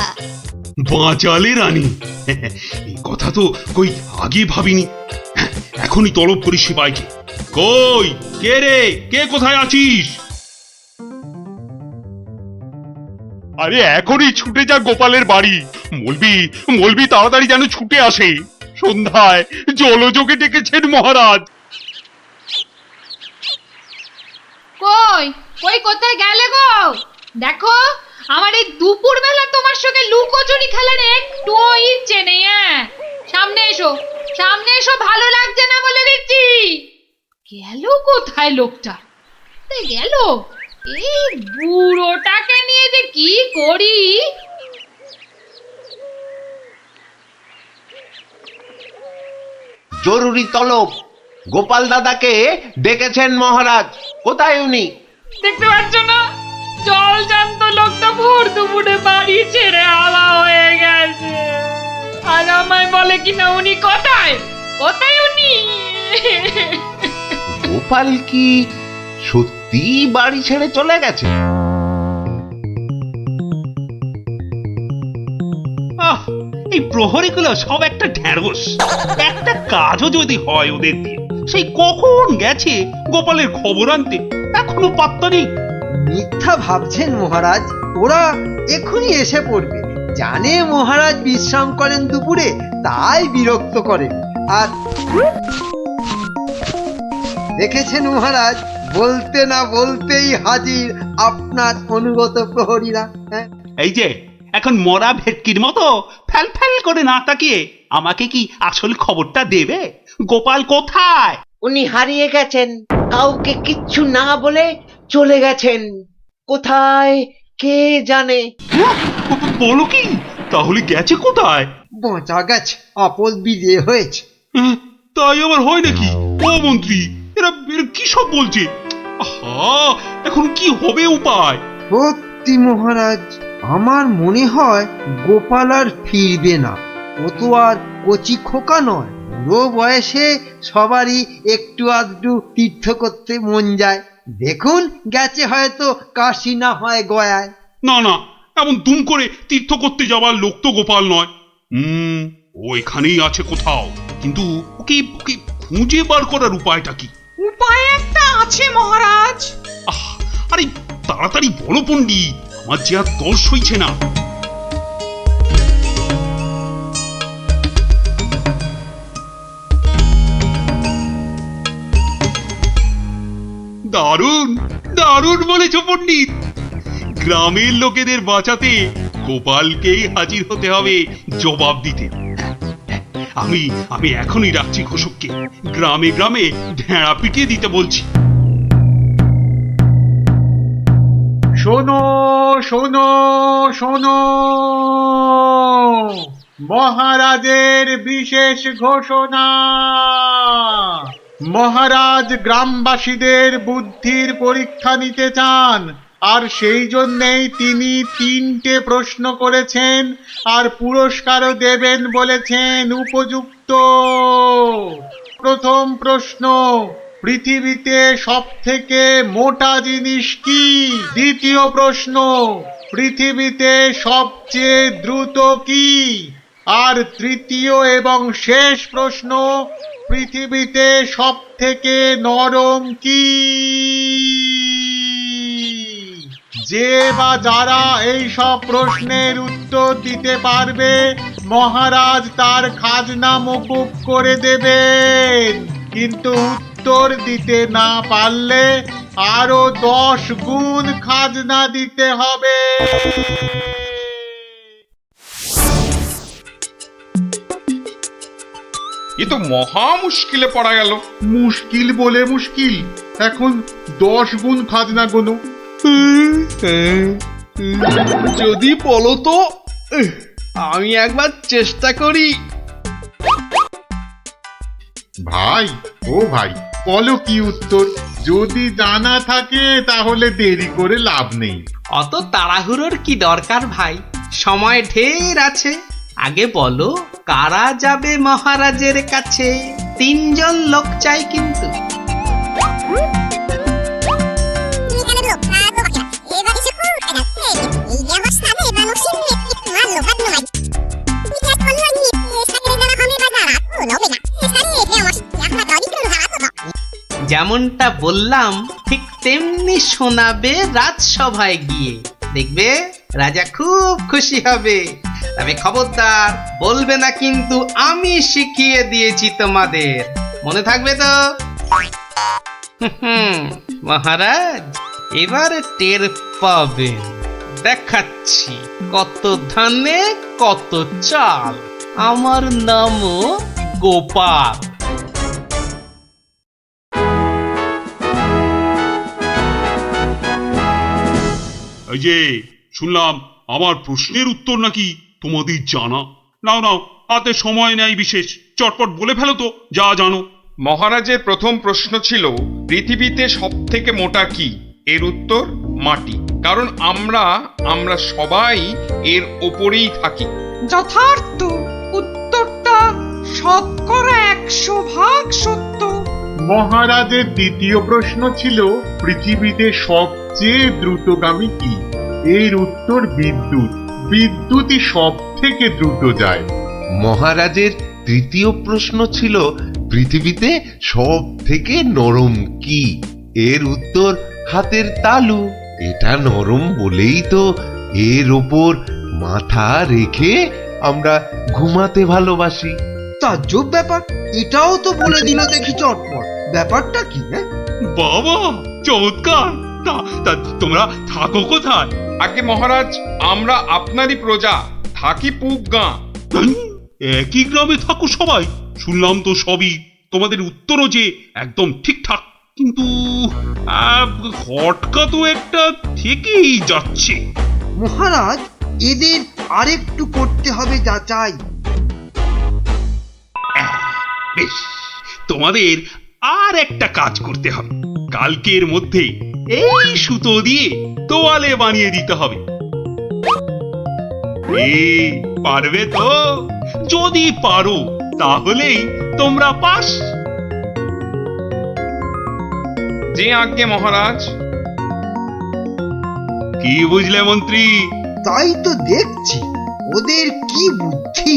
বাঁচালে রানী, এই কথা তো কই আগে ভাবিনি। এখনই তলব করি সিপাইকে। কই কে রে, কে কোথায় আছিস? আরে এখনই ছুটে যা গোপালের বাড়ি। মলবি তাড়াতাড়ি যেন ছুটে আসে। সন্ধ্যায় জলযোগে ডেকেছেন মহারাজ। কই কই কোথায় গেলে গো? দেখো, আমার এই দুপুর বেলা তোমার সঙ্গে লুকোচুরি খেলার একটু ইচ্ছে নেই। সামনে এসো, সামনে এসো, ভালো লাগছে না বলে দিচ্ছি। গেল কোথায় লোকটা? গেল, এই বুড়োটাকে নিয়ে যে কি করি। জরুরি তলব, গোপাল দাদাকে ডেকেছেন মহারাজ। কোথায় উনি? দেখতে পাচ্ছ না, জল জানত লোকটা ভোর দুপুরে বাড়ি ছেড়ে আলা হয়ে গেছে। আর আমায় বলে কিনা উনি কোথায়, কোথায় উনি? গোপাল কি সত্যি বাড়ি ছেড়ে চলে গেছে? আহ এই প্রহরীগুলো সব একটা ঢ্যাঁড়স। একটা কাজও যদি হয় ওদের দিয়ে, সেই কখন গেছে গোপালের খবর আনতে, এখনো পাত্তা নেই। মিথ্যা ভাবছেন মহারাজ, ওরা এক্ষুনি এসে পড়বে। জানে মহারাজ বিশ্রাম করেন দুপুরে, তাই বিরক্ত করেন। আর দেখেছেন মহারাজ, বলতে না বলতেই হাজির আপনার অনুগত প্রহরীরা। হ্যাঁ, এই যে এখন মরা ভেটকির মতো ফ্যাল ফ্যাল করে না তাকিয়ে আমাকে কি আসল খবরটা দেবে? গোপাল কোথায়? উনি হারিয়ে গেছেন, কাউকে কিচ্ছু না বলে চলে গেছেন। কোথায় কে জানে। বলো কি? তাহলে গেছে কোথায়? বাঁচা গেছে, আপদ বিজয় হয়েছে। তাই আবার হয় নাকি? ও মন্ত্রী, এরা কি সব বলছে? আহা, এখন কি হবে উপায়? সত্যি মহারাজ, আমার মনে হয় গোপাল আর ফিরবে না। ও তো আর কচি খোকা নয়, বুড়ো বয়সে সবারই একটু আধটু তীর্থ করতে মন যায়। দেখুন, গেছে হয়তো কাশি না হয় গয়ায়। না না, এমন দুম করে তীর্থ করতে যাওয়ার লোক তো গোপাল নয়। ও এখানেই আছে কোথাও, কিন্তু ওকে ওকে খুঁজে বার করার উপায়টা কি? উপায় একটা আছে মহারাজ। আরে তাড়াতাড়ি বলো পণ্ডিত, আমার যে আর দল সইছে না। দারুণ দারুণ বলেছ পণ্ডিত। গ্রামের লোকেদের বাঁচাতে গোপালকেই হাজির হতে হবে জবাব দিতে। আমি আমি এখনই রাখছি ঘোষককে, গ্রামে গ্রামে ঢেঁড়া পিটিয়ে দিতে বলছি। শোনো শোনো শোনো, মহারাজের বিশেষ ঘোষণা। মহারাজ গ্রামবাসীদের বুদ্ধির পরীক্ষা নিতে চান, আর সেই জন্যেই তিনি 3টে প্রশ্ন করেছেন, আর পুরস্কারও দেবেন বলেছেন উপযুক্ত। প্রথম প্রশ্ন, পৃথিবীতে সবথেকে মোটা জিনিস কি? দ্বিতীয় প্রশ্ন, পৃথিবীতে সবচেয়ে দ্রুত কি? আর তৃতীয় এবং শেষ প্রশ্ন, পৃথিবীতে সবথেকে নরম কি? যে বা যারা এই সব প্রশ্নের উত্তর দিতে পারবে, মহারাজ তার খাজনা মকুব করে দেবেন। কিন্তু উত্তর দিতে না পারলে আরো 10 গুণ খাজনা দিতে হবে। এ তো মহা মুশকিলে পড়া গেল। মুশকিল বলে মুশকিল, এখন 10 গুণ খাজনা গোনো। যদি বলো তো, আমি একবার চেষ্টা করি। ভাই, ও ভাই, বলো কি উত্তর? যদি জানা থাকে তাহলে দেরি করে লাভ নেই। অত তাড়াহুড়োর কি দরকার ভাই, সময় ঢের আছে। আগে বলো, কারা যাবে মহারাজের কাছে? 3 জন লোক চাই কিন্তু। যেমনটা বললাম ঠিক তেমনি শোনাবে রাজসভায় গিয়ে, দেখবে রাজা খুব খুশি হবে। তবে খবরদার বলবে না কিন্তু আমি শিখিয়ে দিয়েছি তোমাদের, মনে থাকবে তো? মহারাজ এবার টের পাবেন, দেখাচ্ছি কত ধানে কত চাল। আমার নামও গোপাল। এই যে শুনলাম আমার প্রশ্নের উত্তর নাকি তোমাদের জানা। নাও নাও, হাতে সময় নেই বিশেষ, চটপট বলে ফেলো তো যা জানো। মহারাজের প্রথম প্রশ্ন ছিল, পৃথিবীতে সব থেকে মোটা কি? এর উত্তর মাটি। কারণ আমরা সবাই এর ওপরেই থাকি। যথার্থ, উত্তরটা 100% সত্য। মহারাজের দ্বিতীয় প্রশ্ন ছিল, পৃথিবীতে সবচেয়ে দ্রুতগামী কি? এর উত্তর বিদ্যুৎ। বিদ্যুৎই সব থেকে দ্রুত যায়। মহারাজের তৃতীয় প্রশ্ন ছিল পৃথিবীতে সব থেকে নরম কি? এর উত্তর হাতের তালু। এটা নরম বলেই তো এর ওপর মাথা রেখে আমরা ঘুমাতে ভালোবাসি। তাজ্জব ব্যাপার, এটাও তো বলে দিল দেখি চটপট। ব্যাপারটা কি? বাবা চমৎকার। তা তোমরা থাকো কোথায়? আগে মহারাজ, আমরা আপনারই প্রজা, থাকি পূব গাঁ। একই গ্রামে থাকো সবাই? শুনলাম তো সবই, তোমাদের উত্তরও যে একদম ঠিকঠাক, কিন্তু খটকা তো একটা থেকেই যাচ্ছে। মহারাজ, এদের আরেকটু করতে হবে যাচাই। বেশ, তোমাদের আর একটা কাজ করতে হবে। কালকের মধ্যে এই সুতো দিয়ে তোয়ালে বানিয়ে দিতে হবে। পারবে তো? যদি পারো তাহলেই তোমরা পাস। যে আজ্ঞে মহারাজ। কি বুঝলে মন্ত্রী? তাই তো দেখছি, ওদের কি বুদ্ধি!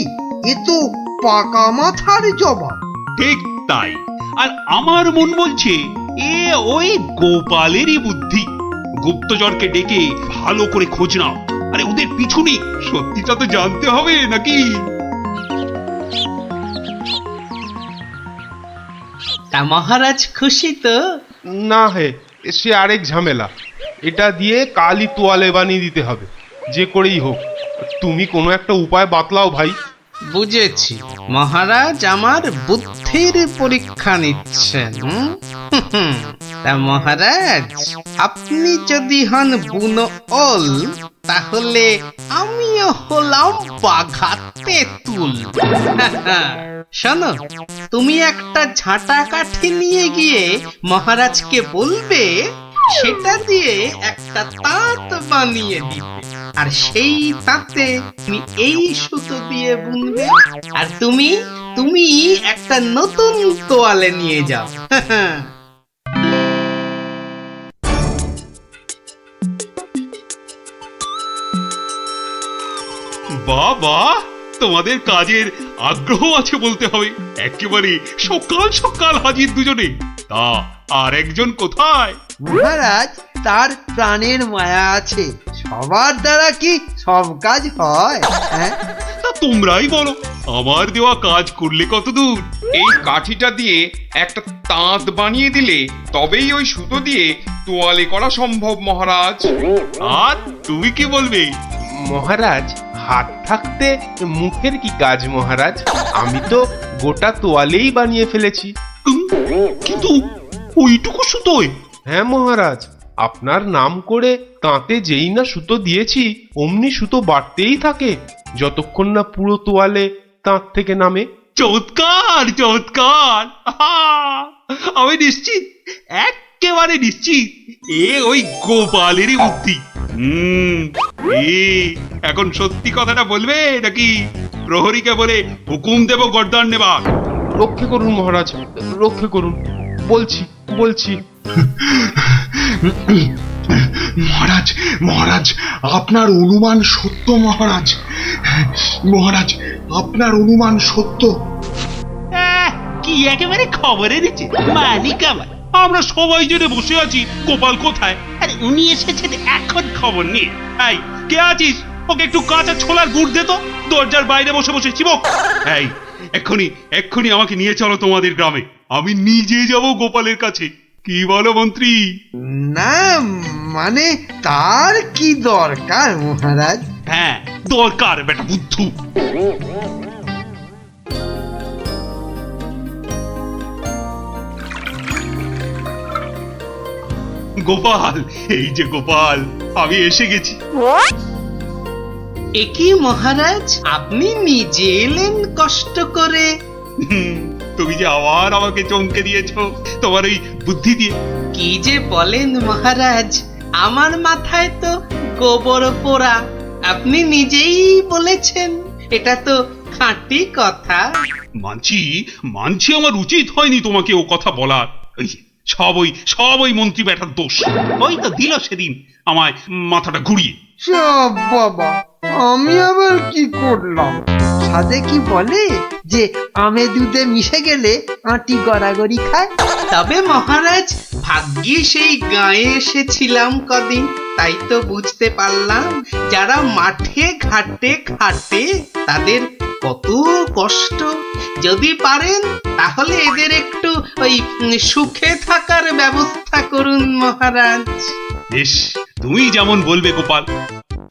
এ তো পাকা মাথার জবাব। ঠিক তাই। আর আমার মন বলছে এ ওই গোপালেরই বুদ্ধি। গুপ্তচরকে ডেকে ভালো করে খোঁজ নাও। আরে ওদের পিছনে সত্যিটা তো জানতে হবে নাকি? তা মহারাজ খুশি তো? না হে, সে আরেক ঝামেলা। এটা দিয়ে কালই তোয়ালে বানিয়ে দিতে হবে, যে করেই হোক। তুমি কোনো একটা উপায় বাতলাও ভাই। বুঝেছি, মহারাজ আমার বুদ্ধির পরীক্ষা নিচ্ছেন। তা মহারাজ, আপনি যদি হন বুনো ওল, তাহলে আমিও হলাম বাঘা তেঁতুল। শোনো, তুমি একটা ঝাঁটা কাঠি নিয়ে গিয়ে মহারাজকে বলবে সেটা দিয়ে একটা তাঁত বানিয়ে দিতে, আর সেই তাঁতে তুমি এই সুতো দিয়ে বুনবে, আর তুমি তুমি একটা নতুন তোয়ালে নিয়ে যাও। বাবা, তোমাদের কাজের আগ্রহ আছে বলতে হবে। একেবারে সকাল সকাল হাজির দুজনে। তা আর একজন কোথায়? মহারাজ, তার প্রাণের মায়া আছে। সবার দ্বারা কি সব কাজ হয়? তা তোমরাই বলো, আমার দেওয়া কাজ করলে কত দূর? এই কাঠিটা দিয়ে একটা তাঁত বানিয়ে দিলে তবেই ওই সুতো দিয়ে তোয়ালে করা সম্ভব মহারাজ। আর তুমি কি বলবে? মহারাজ, হাত থাকতে মুখের কি কাজ মহারাজ? আমি তো গোটা তোয়ালেই বানিয়ে ফেলেছি। কিন্তু ওইটুকু সুতোয়? হ্যাঁ মহারাজ, আপনার নাম করে তাঁতে যেই না সুতো দিয়েছি অমনি সুতো বাড়তেই থাকে, যতক্ষণ না পুরো তোয়ালে তাঁত থেকে নামে। চমৎকার চমৎকার। আমি নিশ্চিত, একেবারে নিশ্চিত এ ওই গোপালেরই বুদ্ধি। এখন সত্যি কথাটা বলবে নাকি প্রহরীকে বলে হুকুম দেব গর্দান নেবার? রক্ষে করুন মহারাজ, রক্ষে করুন। বলছি বলছি। মহারাজ, মহারাজ, আপনার অনুমান সত্য। মহারাজ, মহারাজ, আপনার অনুমান সত্য। কি একেবারে খবর এনেছে মালিক আমার। আমরা সবাই জেনে বসে আছি গোপাল কোথায়, আর উনি এসেছেন এখন খবর নিয়ে। এই কে আছিস? ওকে একটু কাঁচা ছোলার গুড় দে তো। দরজার বাইরে বসে বসে চিবক। এই এক্ষুনি এক্ষুনি আমাকে নিয়ে চলো তোমাদের গ্রামে। আমি নিজে যাব গোপালের কাছে। কি বলো মন্ত্রী? না মানে তার কি দরকার মহারাজ? হ্যাঁ দরকার বেটা বুদ্ধু। গোপাল, এই যে গোপাল, আমি এসে গেছি। একি মহারাজ, আপনি নিজে এলেন কষ্ট করে? তুমি যে আবার আমাকে চমকে দিয়েছো তোমার ওই বুদ্ধি দিয়ে। কি যে বলেন মহারাজ, আমার মাথায় তো গোবর পোড়া। আপনি নিজেই বলেছেন, এটা তো খাঁটি কথা। মানছি মানছি, আমার উচিত হয়নি তোমাকে ও কথা বলার। সব ওই মন্ত্রী বেটার দোষ। ওই তো দিল সেদিন আমায় মাথাটা ঘুরিয়ে। সব বাবা, আমি আবার কি করলাম? সাধে কি বলে যে আমে দুধে মিশে গেলে আঁটি গড়াগড়ি খায়। তবে মহারাজ, ভাগ্যে সেই গায়ে এসেছিলাম কদিন, তাই তো বুঝতে পারলাম যারা মাঠে ঘাটে খাটে তাদের কত কষ্ট। যদি পারেন তাহলে এদের একটু ওই সুখে থাকার ব্যবস্থা করুন মহারাজ। বেশ, তুমি যেমন বলবে গোপাল।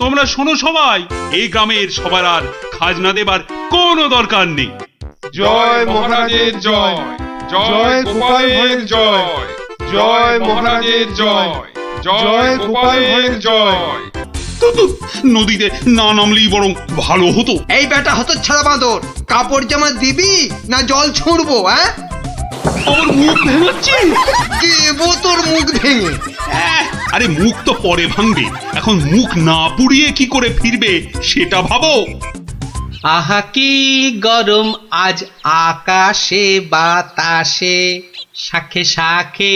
তোমরা শোনো সবাই, এই গ্রামের সবার আর খাজনা দেবার কোনো দরকার নেই। জয় মহারাজের জয়, জয় গোপালের জয়, জয় মহারাজের জয়, জয় গোপালের জয়। তো নদীতে না নামলেই বরং ভালো হতো। এই বেটা হতো ছাড়া বাঁদর, কাপড় জামা দিবি না জল ছুঁড়বো? হ্যাঁ, আমার মুখ ভেঙাচ্ছি। দেবো তোর মুখ ভেঙে। আরে মুখ তো পরে ভাঙবে, এখন মুখ না পুড়িয়ে কি করে ফিরবে সেটা ভাবো। আহা কি গরম আজ আকাশে বাতাসে, শাখে শাখে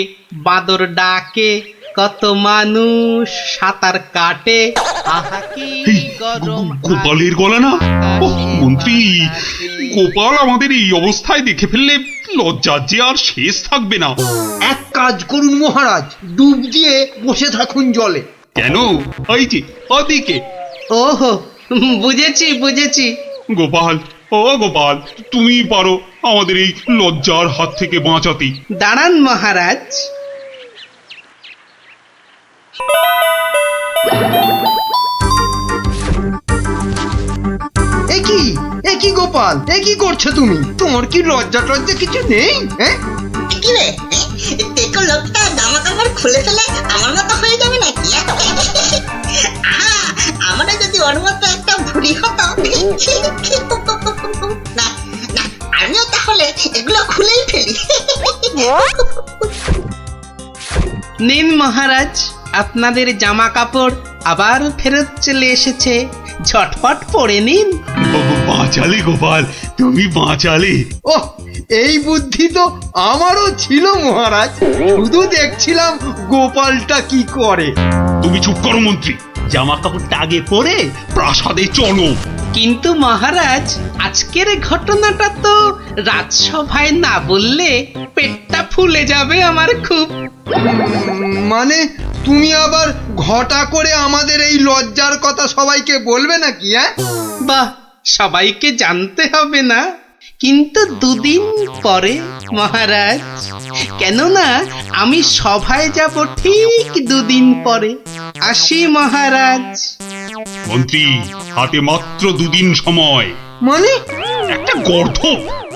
বাদর ডাকে, কত মানুষ সাঁতার কাটে। আহা কি গরম। গোপালের গলা না? ওহ মন্ত্রী, গোপাল আমাদের এই অবস্থায় দেখে ফেললে লজ্জার যে আর শেষ থাকবে না। এক কাজ করুন মহারাজ, ডুব দিয়ে বসে থাকুন জলে। কেন? এই যে ওদিকে। ওহো, বুঝেছি বুঝেছি। গোপাল, ও গোপাল, তুমি পারো আমাদের এই লজ্জার হাত থেকে বাঁচাতে। দাঁড়ান মহারাজ। একই গোপাল, একই করছো তুমি? তোমার কি লজ্জা টজ্জা কিছু নেই? হ্যাঁ, কি রে, দেখো লোকটা জামা কাপড় খুলে ফেলে আমার মতো হয়ে যাবে নাকি? আমরা যদি ওর মতো একটা ভুড়ি হতো, না না, আমিও তাহলে এগুলো খুলেই ফেলি। নিন মহারাজ, আপনাদের জামা কাপড় আবার ফেরত চলে এসেছে, ঝটপট পরে নিন। বাঁচালে গোপাল, তুমি বাঁচালে। ওহ, এই বুদ্ধি তো আমারও ছিল মহারাজ, শুধু দেখছিলাম গোপালটা কি করে। তুমি চুপ করো মন্ত্রী, জামা কাপড়টা আগে পরে প্রাসাদে চলো। কিন্তু মহারাজ, আজকের ঘটনাটা তো রাজসভায় না বললে পেটটা ফুলে যাবে আমার খুব। মানে তুমি আবার ঘটা করে আমাদের এই লজ্জার কথা সবাইকে বলবে নাকি? হ্যাঁ, বাহ, সবাইকে জানতে হবে না, কিন্তু দুদিন পরে মহারাজ। কেননা আমি সভায় যাব ঠিক দুদিন পরে। আসি মহারাজ। মন্ত্রী, হাতে মাত্র দুদিন সময়। মানে একটা গর্ধ।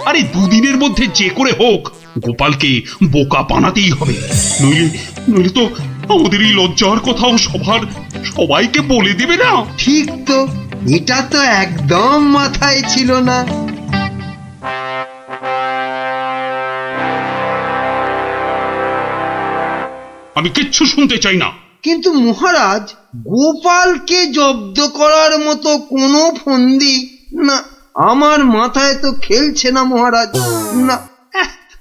আরে দুদিনের মধ্যে যে করে হোক গোপালকে বোকা বানাতেই হবে, নইলে তো আমাদের এই লজ্জার কথাও সবাইকে বলে দেবে না। ঠিক তো, এটা তো একদম মাথায় ছিল না। আমি কিচ্ছু শুনতে চাই না। কিন্তু মহারাজ, গোপালকে জব্দ করার মতো কোনো ফন্দি না, আমার মাথায় তো খেলছে না মহারাজ। না,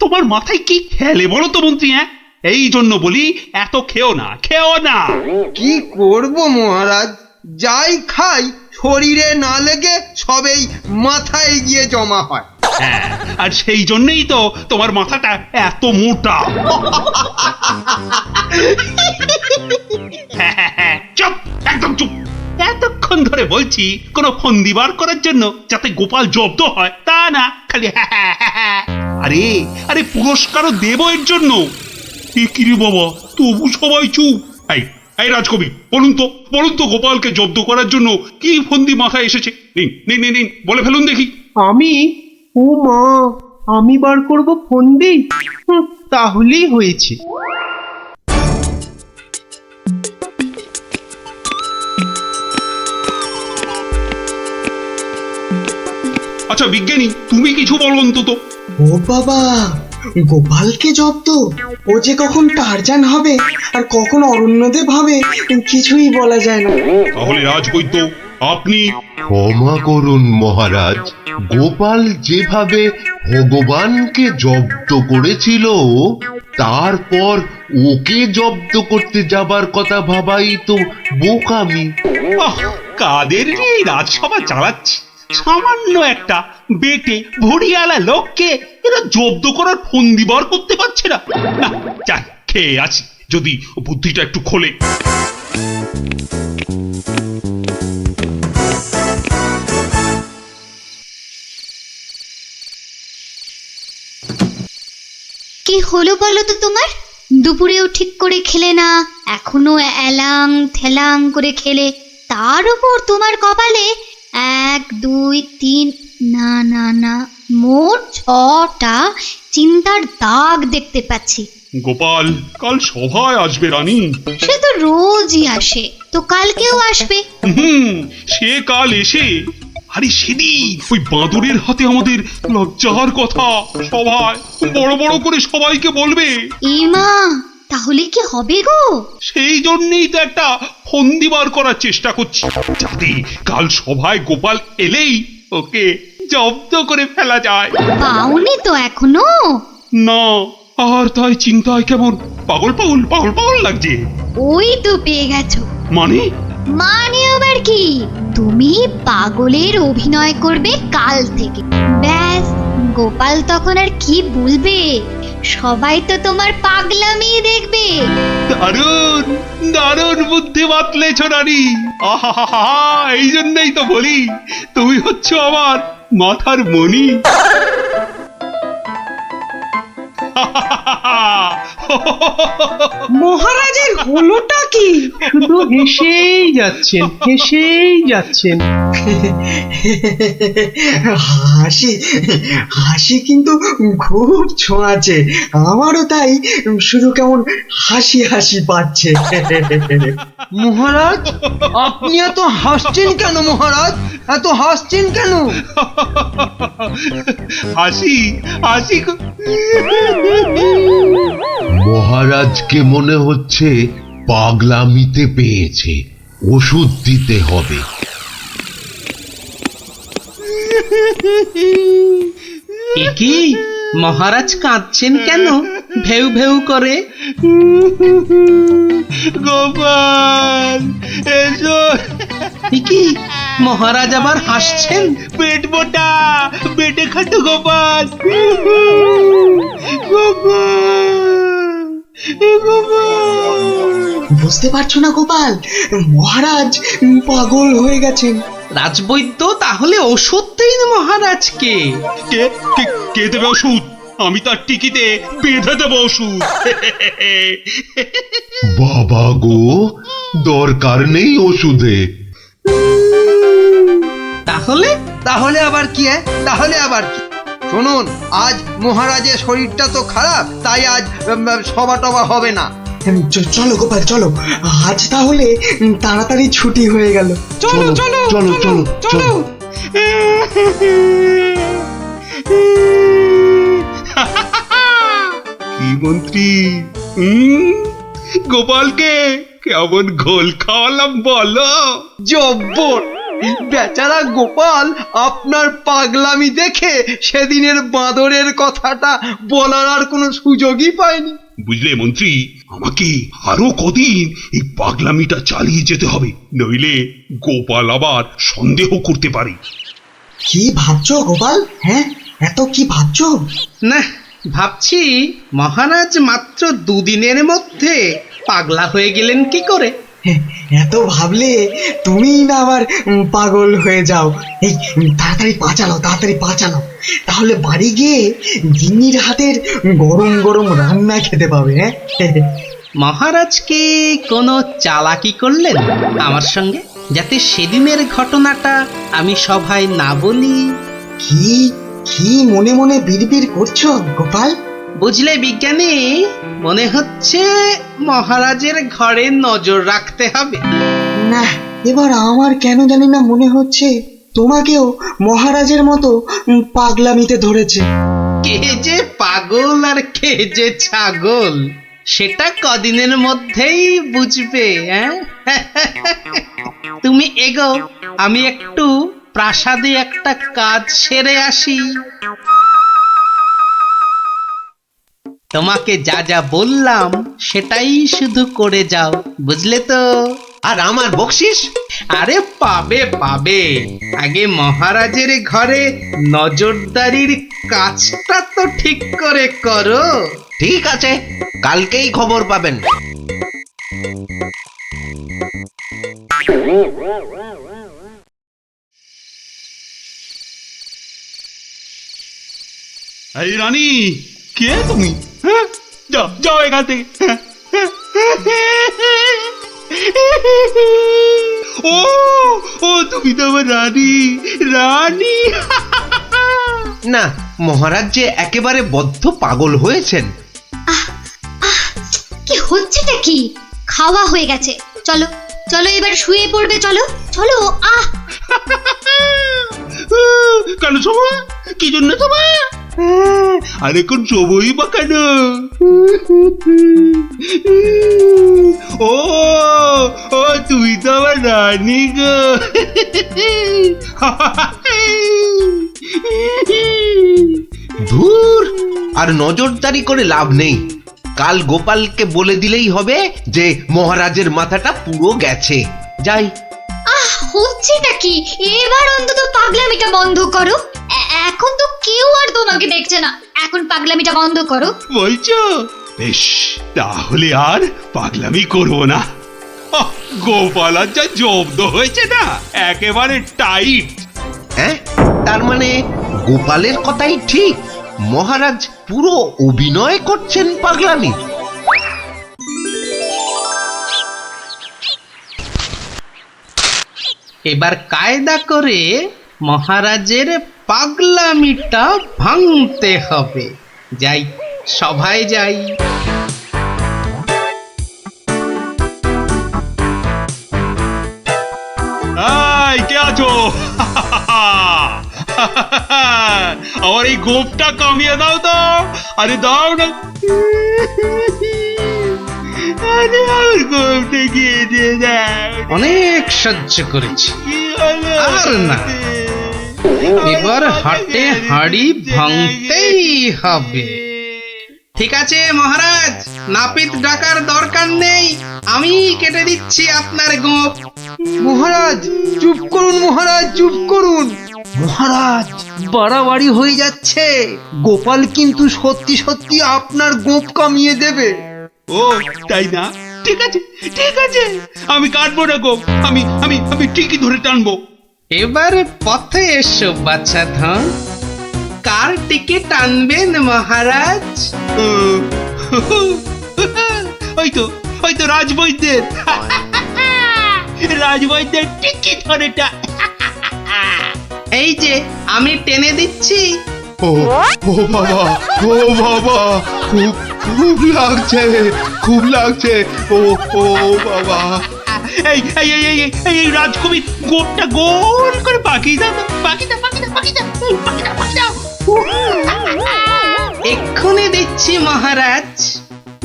তোমার মাথায় কি খেলে বলো তো মন্ত্রী? হ্যাঁ, এই জন্য বলি এত খেও না। কি করব মহারাজ, যাই খাই শরীরে না লেগে সবেই মাথায় গিয়ে জমা হয়। হ্যাঁ, আর সেই জন্যই তো তোমার মাথাটা এত মোটা। চুপ, একদম চুপ। এতক্ষণ ধরে বলছি কোনো ফন্দি বার করার জন্য যাতে গোপাল জব্দ হয়, তা না খালি আরে পুরস্কারও দেব এর জন্য। কি রে বাবা, তবু সবাই চুপ। এই রাজকবি, বলুন তো গোপালকে জব্দ করার জন্য কি ফন্দি মাথায় এসেছে? নিন বলে ফেলুন দেখি। ও মা, আমি বার করব ফন্দি? তাহলেই হয়েছে। আচ্ছা বিজ্ঞানী, তুমি কিছু বলো অন্তত। ও বাবা, গোপালকে জব্দ? ও যে কখন টারজান হবে আর কখন অরণ্যদেব হবে কিছুই বলা যায় না। তাহলে রাজবৈদ্য, আপনি। ক্ষমা করুন মহারাজ, গোপাল যেভাবে ভগবানকে জব্দ করেছিল তারপর ওকে জব্দ করতে যাবার কথা ভাবাই তো বোকামি। কাদের নিয়ে এই রাজসভা চালাচ্ছি? সামান্য একটা বেটে ভড়িয়ালা লোককে এরা জব্দ করার ফন্দি বার করতে পারছে না। না, যাই খেয়ে আছি, যদি বুদ্ধিটা একটু খোলে। কি হলো বলো তো তোমার? দুপুরেও ঠিক করে খেলে না, এখনো এলাং থেলাং করে খেলে, তার উপর তোমার কপালে 1 2 3 না না না মোট 6টা চিন্তার দাগ দেখতে পাচ্ছি। গোপাল কাল সভায় আসবে রানী। সে তো রোজই আসে, তো কালকেও আসবে। সে কাল এসে, আরে সেদিন ওই বাঁদরের হাতে আমাদের লজ্জার কথা সভায় বড় বড় করে সবাইকে বলবে। ইমা, তাহলে কি হবে গো? সেই জন্যই তো একটা ফন্দি বার করার চেষ্টা করছি, যাতে কাল সভায় গোপাল এলেই ওকে জব্দ করে ফেলা যায়। পাওনি তো এখনো? না, আর তাই চিন্তায় কেমন পাগল পাগল পাগল পাগল লাগছে। ওই তো পেয়ে গেছো। মানে? মানে আবার কি, তুমি পাগলের অভিনয় করবে কাল থেকে। ব্যাস, গোপাল তখন আর কি বলবে, সবাই তো তোমার পাগলামি দেখবে। দারুণ দারুণ বুদ্ধি বাতলেছ রানী। আহা, এই জন্যই তো বলি তুমি হচ্ছ আমার মাথার মণি। মহারাজের হলোটা কি? শুধু হেসেই যাচ্ছেন, হেসেই যাচ্ছেন। হাসি হাসি কিন্তু খুব ছোঁয়াছে, আমারও তাই শুধু কেমন হাসি হাসি পাচ্ছে। মহারাজ, আপনি এত হাসছেন কেন? মহারাজ, এত হাসছেন কেন? হাসি হাসি মহারাজকে মনে হচ্ছে পাগলামিতে পেয়েছে, ওষুধ দিতে হবে। কি মহারাজ কাঁদছেন কেন? ভেউ ভেউ করে। গোপাল এসো। কি মহারাজ আবার হাসছেন? পেট মোটা পেটে খাটো গোপাল। বুঝতে পারছো না গোপাল, মহারাজ পাগল হয়ে গেছেন। রাজবৈদ্য, তাহলে ওষুধ দিন মহারাজকে। কে কে দেবে ওষুধ? আমি তার টিকিতে বেঁধে দেবো ওষুধ। বাবা গো, দরকার নেই ওষুধে। তাহলে তাহলে আবার কি? তাহলে আবার কি? শুনুন, আজ মহারাজের শরীরটা তো খারাপ, তাই আজ সভা টভা হবে না। চলো গোপাল চলো, আজ তাহলে তাড়াতাড়ি ছুটি হয়ে গেল। চলো চলো চলো চলো চলো। কি মন্ত্রী, গোপালকে কেমন ঘোল খাওয়ালাম বলো? জব্বর! বেচারা গোপাল আপনার পাগলামি দেখে সেদিনের বাঁদরের কথাটা বলার আর কোনো সুযোগই পায়নি। বুঝলে মন্ত্রী, আমাকে আরো কদিন এই পাগলামিটা চালিয়ে যেতে হবে, নইলে গোপাল আবার সন্দেহ করতে পারে। কি ভাবছো গোপাল? হ্যাঁ, এত কি ভাবছো? না, ভাবছি মহারাজ মাত্র 2 দিনের মধ্যে পাগলা হয়ে গেলেন কি করে। এত ভাবলে তুমি না আবার পাগল হয়ে যাও। এই তাড়াতাড়ি পা চালাও, তাহলে বাড়ি গিয়ে গিন্নির হাতের গরম গরম রান্না খেতে পাবে। হ্যাঁ, মহারাজ কি কোনো চালাকি করলেন আমার সঙ্গে, যাতে সেদিনের ঘটনাটা আমি সভায় না বলি? কি কি মনে মনে বিড়বিড় করছো গোপাল? বুঝলে বিজ্ঞানী, মনে হচ্ছে মহারাজের ঘরে নজর রাখতে হবে। না, এবার আমার কেন জানি না মনে হচ্ছে তোমাকেও মহারাজের মতো পাগলামিতে ধরেছে। কে যে পাগল আর কে যে ছাগল, সেটা কদিনের মধ্যেই বুঝবে। তুমি এগো, আমি একটু প্রাসাদে একটা কাজ সেরে আসি। তোমাকে যা যা বললাম সেটাই শুধু করে যাও, বুঝলে তো? আর আমার বকশিস? আরে পাবে পাবে, আগে মহারাজের ঘরে নজরদারির কাজটা তো ঠিক করে করো। ঠিক আছে, কালকেই খবর পাবেন। এই রানী, কে তুমি? হ্যাঁ, যাও যাও এখান থেকে। ও ও তুমি তো আমার রানী, রানী। না, মহারাজ যে একেবারে বদ্ধ পাগল হয়েছেন। কি হচ্ছেটা কি? খাওয়া হয়ে গেছে, চলো চলো এবার শুয়ে পড়বে, চলো চলো। কেন শোভা? কি জন্য শোভা? আরে কোন শোভই বা কেন? ও ও তুমি তো আমার রানী গো। ধুর, আর নজরদারি করে লাভ নেই। কাল গোপালকে বলে দিলেই হবে যে মহারাজের মাথাটা পুরো গেছে। যাই। হচ্ছেটা কি? এবার অন্তত পাগলামিটা বন্ধ করো। এখন তো কেউ আর তোমাকে দেখছে না, এখন পাগলামিটা বন্ধ করো। বলছো? বেশ, তাহলে আর পাগলামি করবো না। গোপাল আর যা জব্দ হয়েছে না, একেবারে টাইট। হ্যাঁ, তার মানে গোপালের কথাই ঠিক, মহারাজ পুরো অভিনয় করছেন পাগলামি। এবার কায়দা করে মহারাজের পাগলামিটা ভাঙতে হবে। যাই, সভায় যাই। এই, কে আছো? আমার এই গোপটা কামিয়ে দাও তো। আরে দাও না। আরে আমার গোপটা গিয়ে দিয়ে দাও। অনেক সহ্য করেছি, আর না। এবার হাটে হাঁড়ি ভাঙতেই হবে। ঠিক আছে মহারাজ, নাপিত ডাকার দরকার নেই, আমি কেটে দিচ্ছি আপনার গোপ। মহারাজ চুপ করুন, মহারাজ চুপ করুন। মহারাজ, বাড়াবাড়ি হয়ে যাচ্ছে। গোপাল কিন্তু সত্যি সত্যি আপনার গোপ কামিয়ে দেবে। ও তাই না? ঠিক আছে ঠিক আছে, আমি কাটবো না গোপ, আমি আমি আমি ঠিকই ধরে টানবো। এবার পথে এসো বাচ্চা ধন, কার টিকিট টানবেন মহারাজ? ওই তো রাজবৈদ্যের। রাজবৈদ্যের টিকিট ধরে এই যে আমি টেনে দিচ্ছি। ও ও বাবা, ও বাবা, খুব খুব লাগছে, খুব লাগছে। ও ও বাবা। এই এই এই এই এই রাজকবি গোপটা গোল করে পাকিয়ে দাও, পাকিয়ে দাও, পাকিয়ে দাও, পাকিয়ে দাও, পাকিয়ে দাও, পাকিয়ে দাও। এক্ষুনি দিচ্ছি মহারাজ।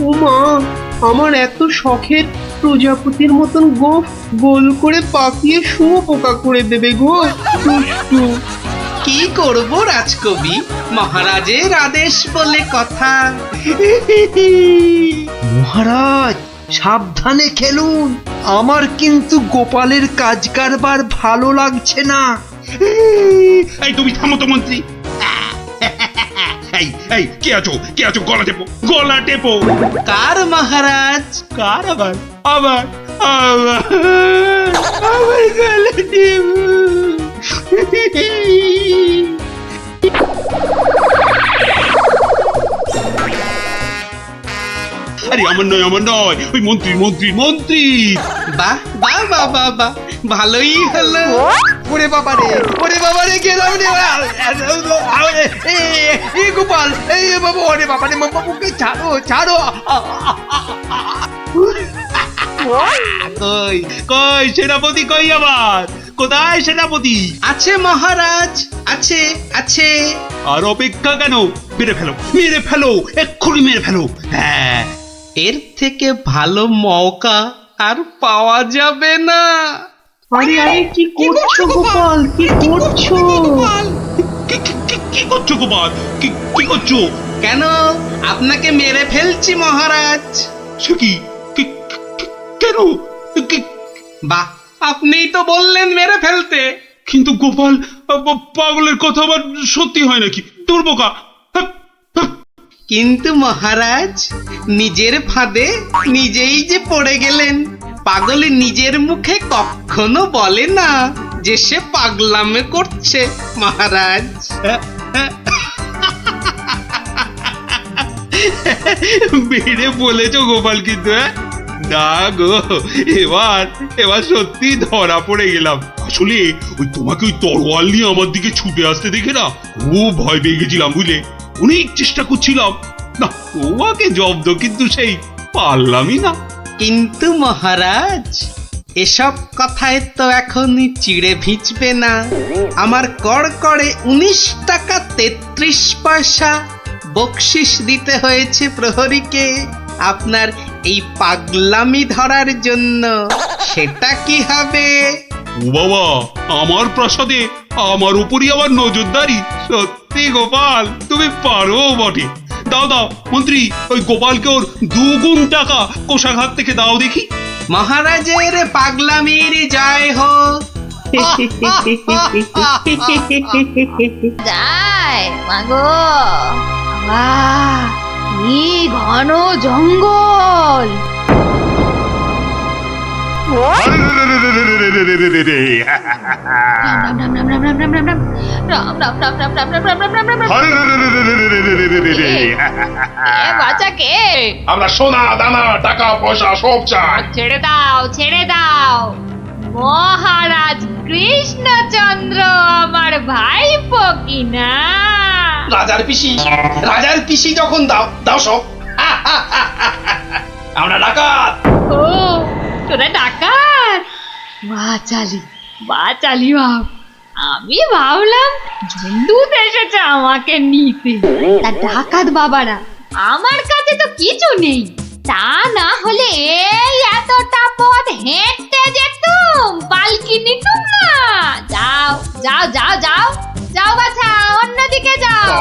ওমা, আমার এত শখের প্রজাপতির মতন গোফ গোল করে পাকিয়ে শুয়োপোকা করে দেবে গো, দুষ্টু। কি করব রাজকবি, মহারাজের আদেশ বলে কথা। মহারাজ সাবধানে খেলুন, আমার কিন্তু গোপালের কাজ কারবার ভালো লাগছে না। এই তুমি থামো তো মন্ত্রী। এই এই কে আছো, কে আছো? গলা টেপো, গলা টেপো। কার মহারাজ? কার? আবার আবার আবার আবার গলা টেপো। আরে আমার নয়, আমার নয়, ওই মন্ত্রী মন্ত্রী মন্ত্রী। বাহ বাহ বাহ বাহ বাহ, ভালোই হলো। ওরে বাবা রে, ওরে বাবা রে, গেলাম রে। এই গোপাল, এই বাবা, ওরে বাবা রে, বাবুকে ছাড়ো ছাড়ো। কই কই সেনাপতি, কই আবার? কোথায় সেনাপতি? আছে মহারাজ, আছে আছে। আর অপেক্ষা কেন? মেরে ফেলো, মেরে ফেলো, এক্ষুনি মেরে ফেলো। হ্যাঁ, এর থেকে ভালো মৌকা আর পাওয়া যাবে না। আরে আরে, কি করছো গোপাল, কি করছো? কি করছো গোপাল? কি করছো? কেন, আপনাকে মেরে ফেলছি মহারাজ। সে কি? কেন? বাহ, আপনিই তো বললেন মেরে ফেলতে। কিন্তু গোপাল পাগলের কথা আবার সত্যি হয় নাকি? তোর বোকা। কিন্তু মহারাজ, নিজের ফাঁদে নিজেই যে পড়ে গেলেন। পাগল নিজের মুখে কখনো বলে না যে সে পাগলামে করছে মহারাজ। বেড়ে বলেছ গোপাল, কিন্তু না গো, এবার সত্যি ধরা পড়ে গেলাম। আসলে ওই তোমাকে ওই তরোয়াল নিয়ে আমার দিকে ছুটে আসতে দেখে না খুব ভয় পেয়ে গেছিলাম, বুঝলে? অনেক চেষ্টা করছিলাম না তোমাকে জব্দ, কিন্তু সেই পারলামই না। কিন্তু মহারাজ, এসব কথায় তো এখন চিড়ে ভিজবে না। আমার কড়কড়ে 19 টাকা 33 পয়সা বকশিস দিতে হয়েছে প্রহরীকে আপনার এই পাগলামি ধরার জন্য। সেটা কি হবে? ও বাবা, আমার প্রাসাদে আমার উপরই আবার নজরদারি? সত্যি গোপাল, তুমি পারো বটে। দাও দাও মন্ত্রী, ওই গোপালকে ওর 2 গুণ টাকা কোষাঘাত থেকে দাও দেখি। মহারাজের পাগলামির জয় হোক। যায় মাগো, বাহ, কি ঘন জঙ্গল! আমরা সোনা দানা টাকা পয়সা সব চাই। ছেড়ে দাও, ছেড়ে দাও। মহারাজ কৃষ্ণচন্দ্র আমার ভাইপো কিনা? রাজার পিসি যখন দাও দাও সব। আমরা ডাকাত। ও, তোরা ডাকাত? বাচালি, বাচালি ভাব। আমি ভাবলাম ঝুন্ডুত এসেছে আমাকে নিতে। তা ডাকাত বাবারা, আমার কাছে তো কিছু নেই। তা না হলে এই এতটা পথ হেঁটে যেতুম, পালকি নিতুম না। যাও যাও যাও যাও যাও বাছা, অন্যদিকে যাও।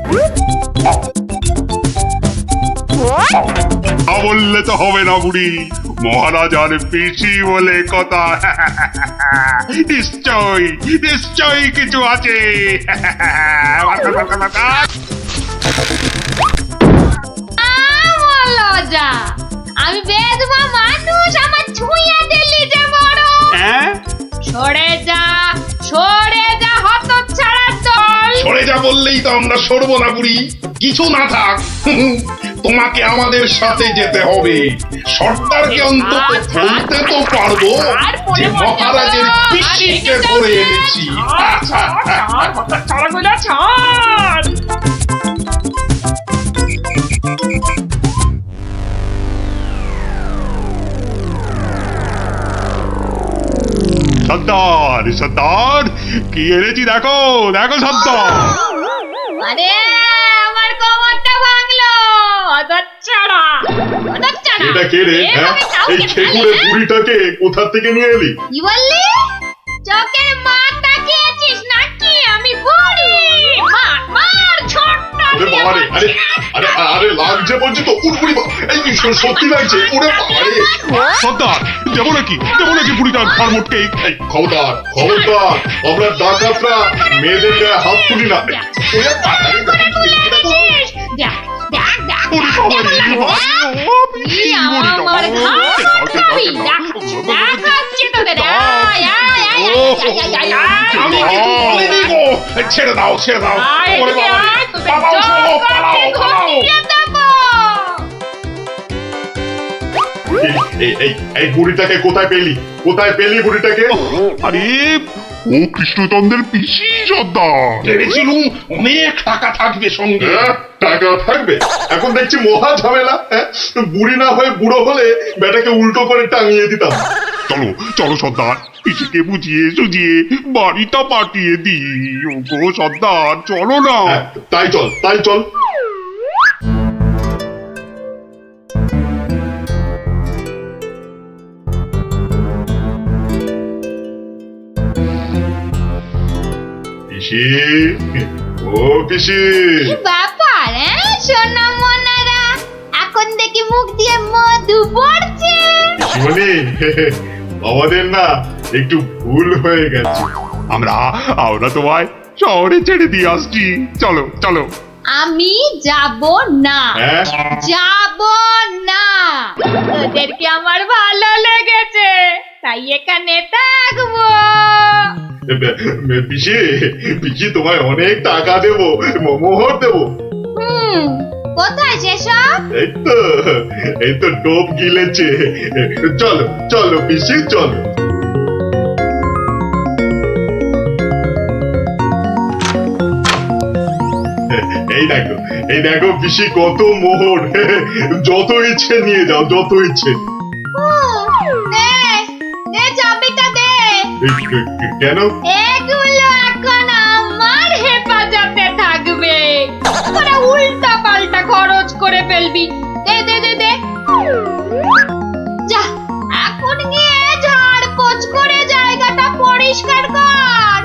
বললে তো হবে না বুড়ি, মহারাজ আর পিসি বলে কথা। নিশ্চয়ই কিছু আছে। লজ্জা, আমি বেদমা মানুষ, আমার ছুঁয়ে দিলি যে বড়। সরে যা, সরে যা হতচ্ছাড়া দল। সরে যা বললেই তো আমরা সরবো না বুড়ি। কিছু না থাক, তোমাকে আমাদের সাথে যেতে হবে। সর্দারকে অন্তত বলতে তো পারবো যে মহারাজের পিসিকে ধরে এনেছি। সর্দার, কি এনেছি দেখো, দেখো সর্দার। আরে আমার কোমরটা ভাঙলো, হতচ্ছাড়া, হতচ্ছাড়া। এটা কে রে? এই খেকুড়ে বুড়িটাকে কোথা থেকে নিয়ে এলি? কি বললি? চোখের মাথা খেয়েছিস নাকি? আমি বুড়ি? মার মার, ছোট্ট। আরে লাগছে বলছি তো, উড়বুড়ি এই সত্যি লাগছে। ওরে বাবারে সর্দার, যাবো নাকি বুড়িটার ঘর মোটকে? খবরদার, আমরা ডাকাতরা মেয়েদের গায়ে হাত তুলি না। ছেড়ে দাও, ছেড়ে দাও। এই বুড়িটাকে কোথায় পেলি বুড়িটাকে? আরে ও কৃষ্ণচন্দ্রের পিসি সর্দার। ভেবেছিলুম অনেক টাকা থাকবে সঙ্গে। টাকা থাকবে? এখন দেখছি মহা ঝামেলা। বুড়ি না হয়ে বুড়ো হলে বেটাকে উল্টো করে টাঙিয়ে দিতাম। চলো সর্দার, পিসিকে বুঝিয়ে সুঝিয়ে বাড়িটা পাঠিয়ে দিই। ওগো সর্দার, চলো না। তাই চল। পিসি, ও পিসি। ব্যাপার, সোনা মনারা, এখন দেখি মুখ দিয়ে মধু পড়ছে। পিসিমণি, আমাদের না একটু ভুল হয়ে গেছে। আমরা আমরা তোমায় শহরে ছেড়ে দিয়ে আসছি, চলো চলো। আমি যাব না, হ্যাঁ? যাব না। ওদেরকে আমার ভালো লেগেছে, তাই এখানে থাকবো। পিসি পিসি তোমায় অনেক টাকা দেবো, মোহর দেবো। কোথায় সেসব? এই তো ডোব গিলেছে। চলো চলো পিসি চলো। এই দেখো পিসি কত মোহর, যত ইচ্ছে নিয়ে যাও, যত ইচ্ছে। দে চাবিটা দে। কেন? এগুলো এখন আমার হেফাজতে থাকবে, তোরা উল্টা পাল্টা খরচ করে ফেলবি। দে দে দে দে। যা এখন গিয়ে ঝাড় পোছ করে জায়গাটা পরিষ্কার কর।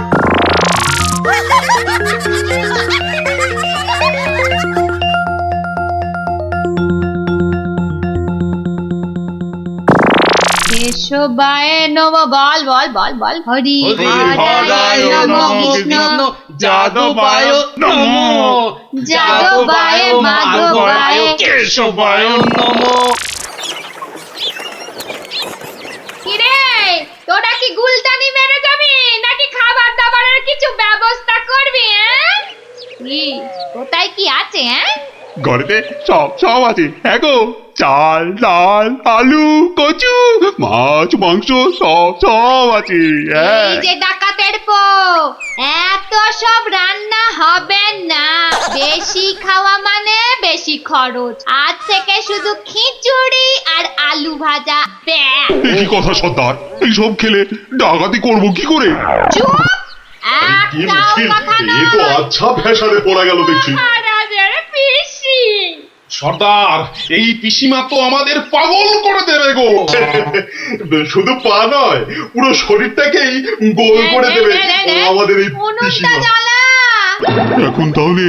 কেশবায় নম, বল বল বল বল। হরি হরায় নম, কৃষ্ণ যাদবায় নমো, যাদবায় মাধবায় কেশবায় নমো। কিরে, তোরা কি গুলতানি মেরে যাবি নাকি খাবার দাবারের কিছু ব্যবস্থা করবি? কি কোথায় কি আছে? ঘরেতে সব সব আছে। হ্যাঁ গো, চাল ডাল আলু কচু মাছ মাংস সব সব আছে। এই যে ডাকাতের পো, এত সব রান্না হবে না, বেশি খাওয়া মানে বেশি খরচ। আজ থেকে শুধু খিচুড়ি আর আলু ভাজা। কি কথা সর্দার, এইসব খেলে ডাকাতি করবো কি করে? চুপ, একটাও কথা না। এ তো আচ্ছা ভেসারে পড়া গেল দেখছি। মহারাজের পিসি। সর্দার, এই পিসিমা তো আমাদের পাগল করে দেবে গো। শুধু পা নয়, পুরো শরীরটাকেই গোল করে দেবে আমাদের এই পিসিমা। এখন তাহলে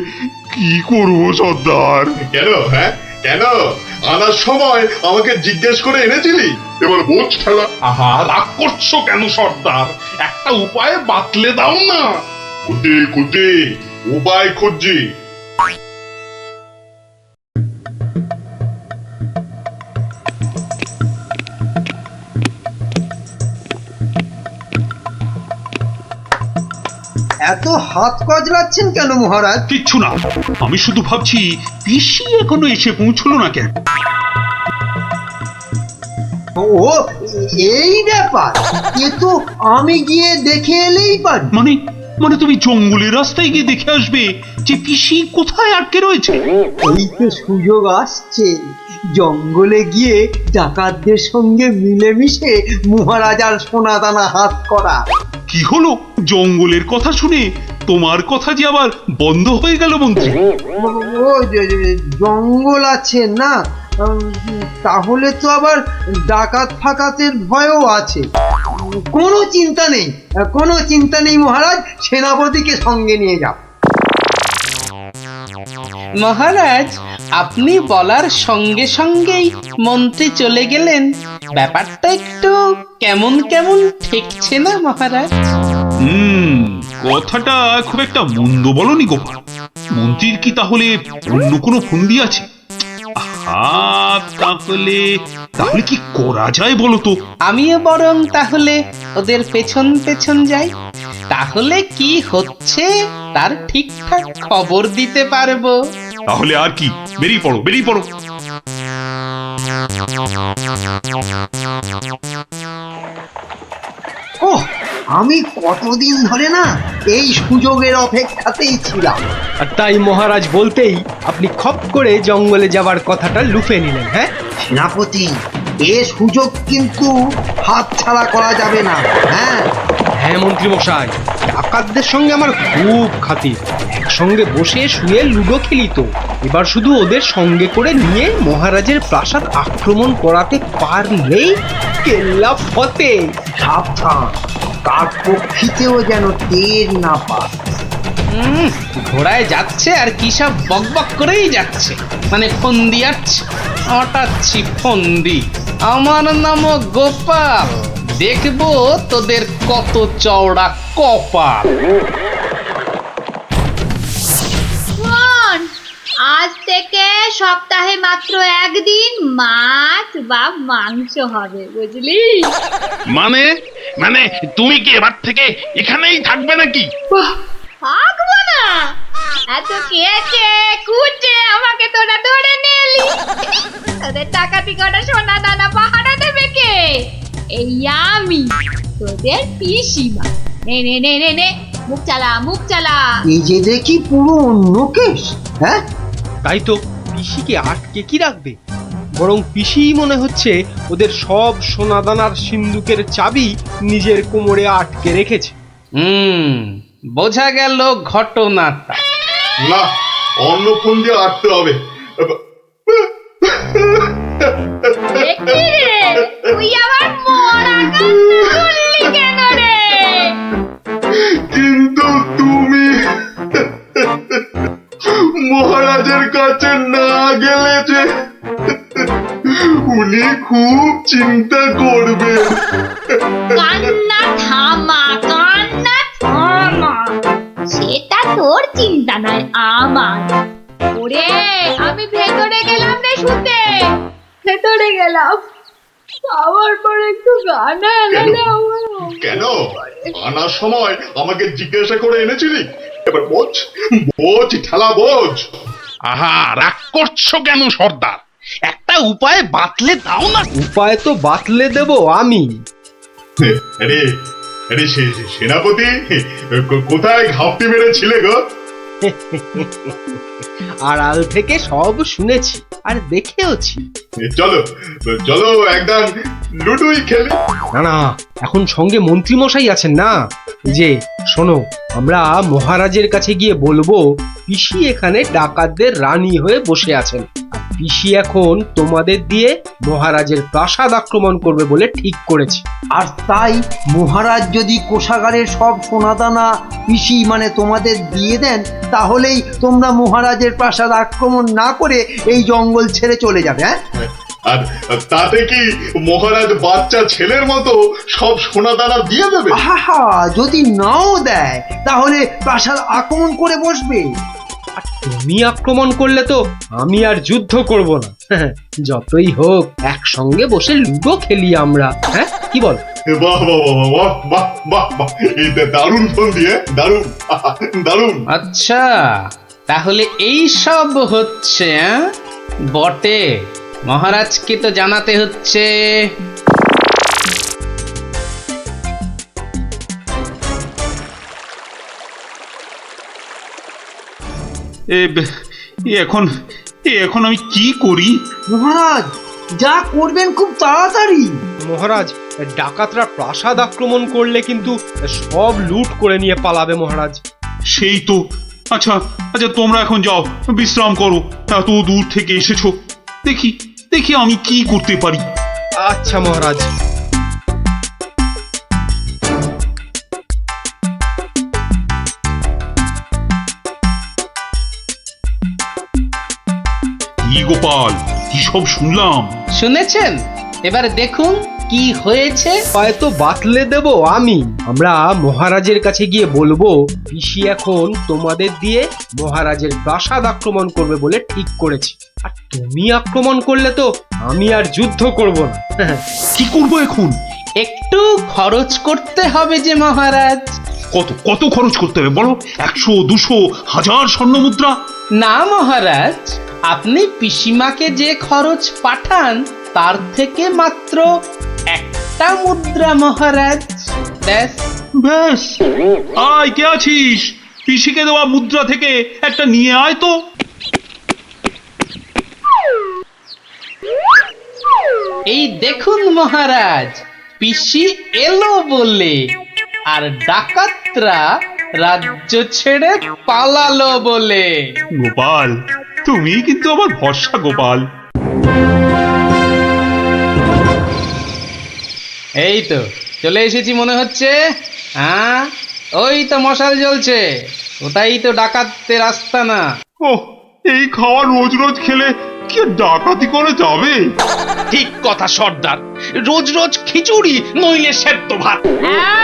কি করবো সর্দার? কেন? হ্যাঁ কেন? আনার সময় আমাকে জিজ্ঞেস করে এনেছিলি, এবার বোঝ খেলা। আহা, রাগ করছো কেন সর্দার? একটা উপায় বাতলে দাও না। খুঁজে খুঁজে উপায় খুঁজছি। এত হাত কজলাচ্ছেন কেন মহারাজ? কিচ্ছু না, আমি শুধু ভাবছি পিসি এখনো এসে পৌঁছলো না কেন। ও এই ব্যাপার, এ তো আমি গিয়ে দেখে এলেই পারি। মানে তুমি জঙ্গলের রাস্তায় গিয়ে দেখে আসবে যে পিসি কোথায় আটকে রয়েছে? এই তো সুযোগ আসছে, জঙ্গলে গিয়ে ডাকাতদের সঙ্গে মিলেমিশে মহারাজার সোনাদানা হাত করা। কি হলো? জঙ্গলের কথা শুনে তোমার কথা যে আবার বন্ধ হয়ে গেল মন্ত্রী? ও জঙ্গল আছে না, তাহলে তো আবার ডাকাত ফাকাতের ভয়ও আছে। কোনো চিন্তা নেই, কোনো চিন্তা নেই মহারাজ, সেনাপতিকে সঙ্গে নিয়ে যাও। মহারাজ, আপনি বলার সঙ্গে সঙ্গেই মন্ত্রী চলে গেলেন। ব্যাপারটা একটু কেমন কেমন ঠেকছে না মহারাজ? কথাটা খুব একটা মন্দ বলনি গোপাল। মন্ত্রীর কি তাহলে অন্য কোনো ফন্দি আছে? তাহলে কি করা যায় বলো তো? আমিও বরং তাহলে ওদের পেছন পেছন যাই, তাহলে কি হচ্ছে তার ঠিকঠাক খবর দিতে পারবো। তাহলে আর কি, বেরিয়ে পড়ো বেরিয়ে পড়ো। ওহ, আমি কতদিন ধরে না এই সুযোগের অপেক্ষাতেই ছিলাম। আর তাই মহারাজ বলতেই আপনি খপ করে জঙ্গলে যাবার কথাটা লুফে নিলেন। হ্যাঁ সেনাপতি, এ সুযোগ কিন্তু হাতছাড়া করা যাবে না। হ্যাঁ হ্যাঁ মন্ত্রী মশাই, ডাকাতদের সঙ্গে আমার খুব খাতির। একসঙ্গে বসে শুয়ে লুডো খেলি তো। এবার শুধু ওদের সঙ্গে করে নিয়ে মহারাজের প্রাসাদ আক্রমণ করাতে পারলেই কেল্লা ফতে। সাবধান, কার পক্ষিতেও যেন টের না পায়। ঘোড়ায় যাচ্ছে আর কি সব বকবক করেই যাচ্ছে, মানে ফন্দি আটছে, অটাচ্ছি ফন্দি। আমার নাম গোপাল, দেখবো তোদের কত চওড়া কপাল। শোন, আজ থেকে সপ্তাহে মাত্র একদিন মাছ বা মাংস হবে, বুঝলি? মানে মানে তুমি কি এবার থেকে এখানেই থাকবে নাকি? থাকবো না? এত কেটে কুটে আমাকে তোরা ধরে নিলি, তোদের টাকাতি কটা সোনা দানা পাহারা দেবে কে? এই আমি, তোদের পিসিমা। নে নে নে নে নে, মুখ চালা, মুখ চালা। এই যে দেখি পুরো অন্য কেস। হ্যাঁ, তাই তো, পিসিকে আটকে কি রাখবে? বরং পিসিই মনে হচ্ছে ওদের সব সোনাদানার সিন্ধুকের চাবি নিজের কোমরে আটকে রেখেছে। বোঝা গেল ঘটনাটা। না, অন্য ফোন দিয়ে আটতে হবে। দেখি রে, তুই আবার মরা কান্না করলি কেন রে? কিন্তু তুমি মহারাজের কাছে না গেলে যে উনি খুব চিন্তা করবেন। কান্না থামা, কান্না থামা। সেটা তোর চিন্তা নয়, আমার। ওরে, আমি ভেতরে গেলাম রে শুতে, ভেতরে গেলাম। আমার পর একটু গানা এনে কেন আনার সময় আমাকে জিজ্ঞাসা করে এনেছিলি? এবার বোঝ, বোঝ ঠেলা বোঝ। আহা, রাগ করছো কেন সর্দার? একটা উপায় বাতলে দাও না। উপায় তো বাতলে দেব আমি। আরে আরে সেনাপতি, কোথায় ঘাপটি মেরেছিলে গো? আড়াল থেকে সব শুনেছি আর দেখেওছি। চলো চলো, একদম লুডুই খেলি। না না, এখন সঙ্গে মন্ত্রী মশাই আছেন না। এই যে শোনো, আমরা মহারাজের কাছে গিয়ে বলবো পিসি এখানে ডাকাতদের রানী হয়ে বসে আছেন, আর পিসি এখন তোমাদের দিয়ে মহারাজের প্রাসাদ আক্রমণ করবে বলে ঠিক করেছে। আর তাই মহারাজ যদি কোষাগারের সব সোনাদানা পিসি মানে তোমাদের দিয়ে দেন, তাহলেই তোমরা মহারাজের প্রাসাদ আক্রমণ না করে এই জঙ্গল ছেড়ে চলে যাবে। হ্যাঁ, আর তাতে কি মহারাজ বাচ্চা ছেলের মতো সব সোনা দানা দিয়ে দেবে? আহা, যদি নাও দেয় তাহলে প্রাসাদ আক্রমণ করে বসবে। আর তুমি আক্রমণ করলে তো আমি আর যুদ্ধ করব না। যতই হোক একসঙ্গে বসে লুডো খেলি আমরা। হ্যাঁ, কি বল? বাহ বাহ বাহ বাহ বাহ বাহ, এই দারুণ ফোন দিয়ে, দারুণ দারুণ। আচ্ছা, তাহলে এই সব হচ্ছে বটে। মহারাজকে তো জানাতে হচ্ছে। এখন এখন আমি কি করি? মহারাজ, যা করবেন খুব তাড়াতাড়ি। মহারাজ, ডাকাতরা প্রাসাদ আক্রমণ করলে কিন্তু সব লুট করে নিয়ে পালাবে মহারাজ। সেই তো। আচ্ছা আচ্ছা, তোমরা এখন যাও, বিশ্রাম করো। এত দূর থেকে এসেছো, দেখি দেখি আমি কি করতে পারি। আচ্ছা মহারাজ। কি গোপাল, কি সব শুনলাম? শুনেছেন? এবার দেখুন কি হয়েছে। হয়তো বাতলে দেব আমি। আমরা মহারাজের কাছে গিয়ে বলবো পিসি এখন তোমাদের দিয়ে মহারাজের প্রাসাদ আক্রমণ করবে বলে ঠিক করেছে, আর তুমি আক্রমণ করলে তো আমি আর যুদ্ধ করব না। কি করবো এখন? একটু খরচ করতে হবে যে মহারাজ। কত কত খরচ করতে হবে বলো? 100, 200, 1000 স্বর্ণ মুদ্রা? না মহারাজ, আপনি পিসিমাকে যে খরচ পাঠান তার থেকে মাত্র একটা মুদ্রা মহারাজ। ব্যাস ব্যাস। আয়, কে আছিস? পিসিকে দেওয়া মুদ্রা থেকে একটা নিয়ে আয় তো। এই দেখুন মহারাজ, পিসি এলো বলে, আর ডাকাতরা রাজ্য ছেড়ে পালালো বলে। গোপাল, তুমি কিন্তু আমার ভরসা গোপাল। এই তো চলে এসেছি মনে হচ্ছে। হ্যাঁ, ওই তো মশাল জ্বলছে, ওটাই তো ডাকাতদের আস্তানা। ও, এই খাওয়া রোজ রোজ খেলে কি ডাকাতি করে যাবে? ঠিক কথা সর্দার, রোজ রোজ খিচুড়ি নইলে সেদ্ধ ভাত।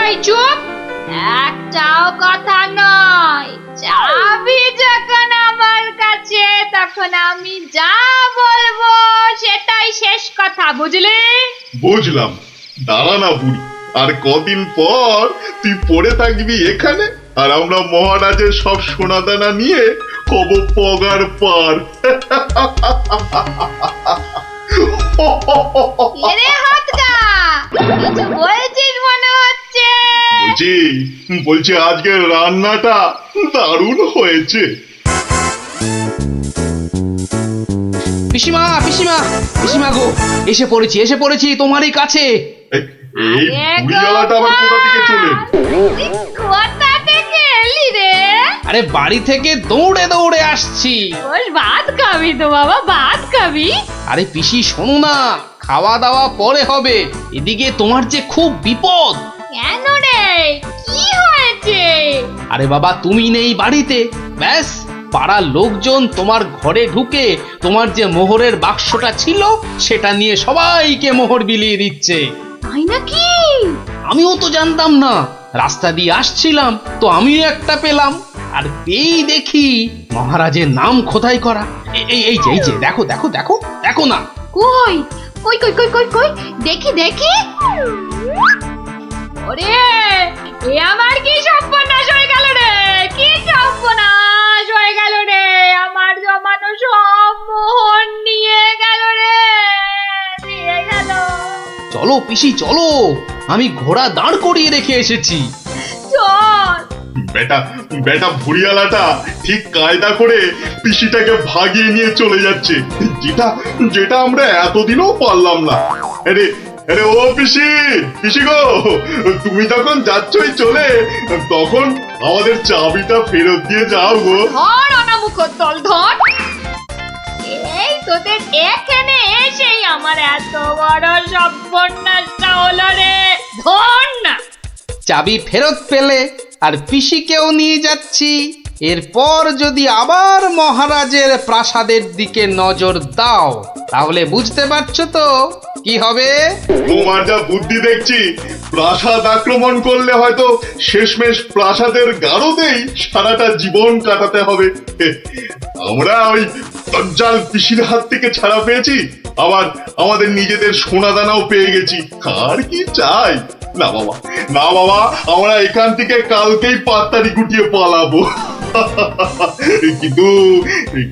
এই চুপ, একটাও কথা নয়। চাবি যখন আমার কাছে, তখন আমি যা বলবো সেটাই শেষ কথা, বুঝলি? বুঝলাম। দাঁড়া না বুড়ি, আর কদিন পর তুই পড়ে থাকবি এখানে, আর আমরা মহারাজের সব সোনাদানা নিয়ে কব পগার পার। এরে হাতটা, কিছু বলছিস মনে হচ্ছে। বলছি আজকের রান্নাটা দারুণ হয়েছে। পিসিমা পিসিমা পিসিমা গো, এসে পড়েছি তোমারই কাছে। এই বুড়িওয়ালাটা আবার কোথা থেকে চলে? কোথা থেকে এলি রে? আরে বাড়ি থেকে দৌড়ে দৌড়ে আসছি। বল, ভাত খাবি তো বাবা, ভাত খাবি? আরে পিসি শোনো না, খাওয়া দাওয়া পরে হবে, এদিকে তোমার যে খুব বিপদ। কেন রে, কি হয়েছে? আরে বাবা, তুমি নেই বাড়িতে, ব্যাস পাড়ার লোকজন তোমার ঘরে ঢুকে তোমার যে মোহরের বাক্সটা ছিল সেটা নিয়ে সবাইকে মোহর বিলিয়ে দিচ্ছে। তাই নাকি? আমিও তো জানতাম না, রাস্তা দিয়ে আসছিলাম তো আমিও একটা পেলাম, আর পেয়েই দেখি মহারাজের নাম খোদাই করা। এই যে দেখো দেখো দেখো দেখো না। কই কই কই কই কই কই, দেখি দেখি। ওরে, এ আমার কি সর্বনাশ হয়ে গেল রে, কি সর্বনাশ হয়ে গেল রে, আমার জমানো সব মোহর নিয়ে গেল রে, নিয়ে গেল। চলো পিসি চলো, আমি ঘোড়া দাঁড় করিয়ে রেখে এসেছি। চল। বেটা ভুড়িয়ালাটা ঠিক কায়দা করে পিসিটাকে ভাগিয়ে নিয়ে চলে যাচ্ছে, যেটা আমরা এতদিনও পারলাম না। আরে ও পিসি গো, তুমি যখন যাচ্ছই চলে, তখন আমাদের চাবিটা ফেরত দিয়ে যাও গো। ধর অনামুখ দল, ধর। এই তোদের এখানে এসেই আমার এত বড় সর্বনাশটা হলো রে, ধর না। চাবি ফেরত পেলে আর পিসিকেও নিয়ে যাচ্ছি, এরপর যদি আবার মহারাজের প্রাসাদের দিকে নজর দাও তাহলে বুঝতে পারছো তো কি হবে। তোমার যা বুদ্ধি দেখছি, প্রাসাদ আক্রমণ করলে হয়তো শেষমেশ প্রাসাদের গারদেই সারাটা জীবন কাটাতে হবে। আমরা ওই দজ্জাল পিসির হাত থেকে ছাড়া পেয়েছি, আবার আমাদের নিজেদের সোনাদানাও পেয়ে গেছি, আর কি চাই? না বাবা, আমরা এখান থেকে কালকেই পাত্তারি গুটিয়ে পালাবো।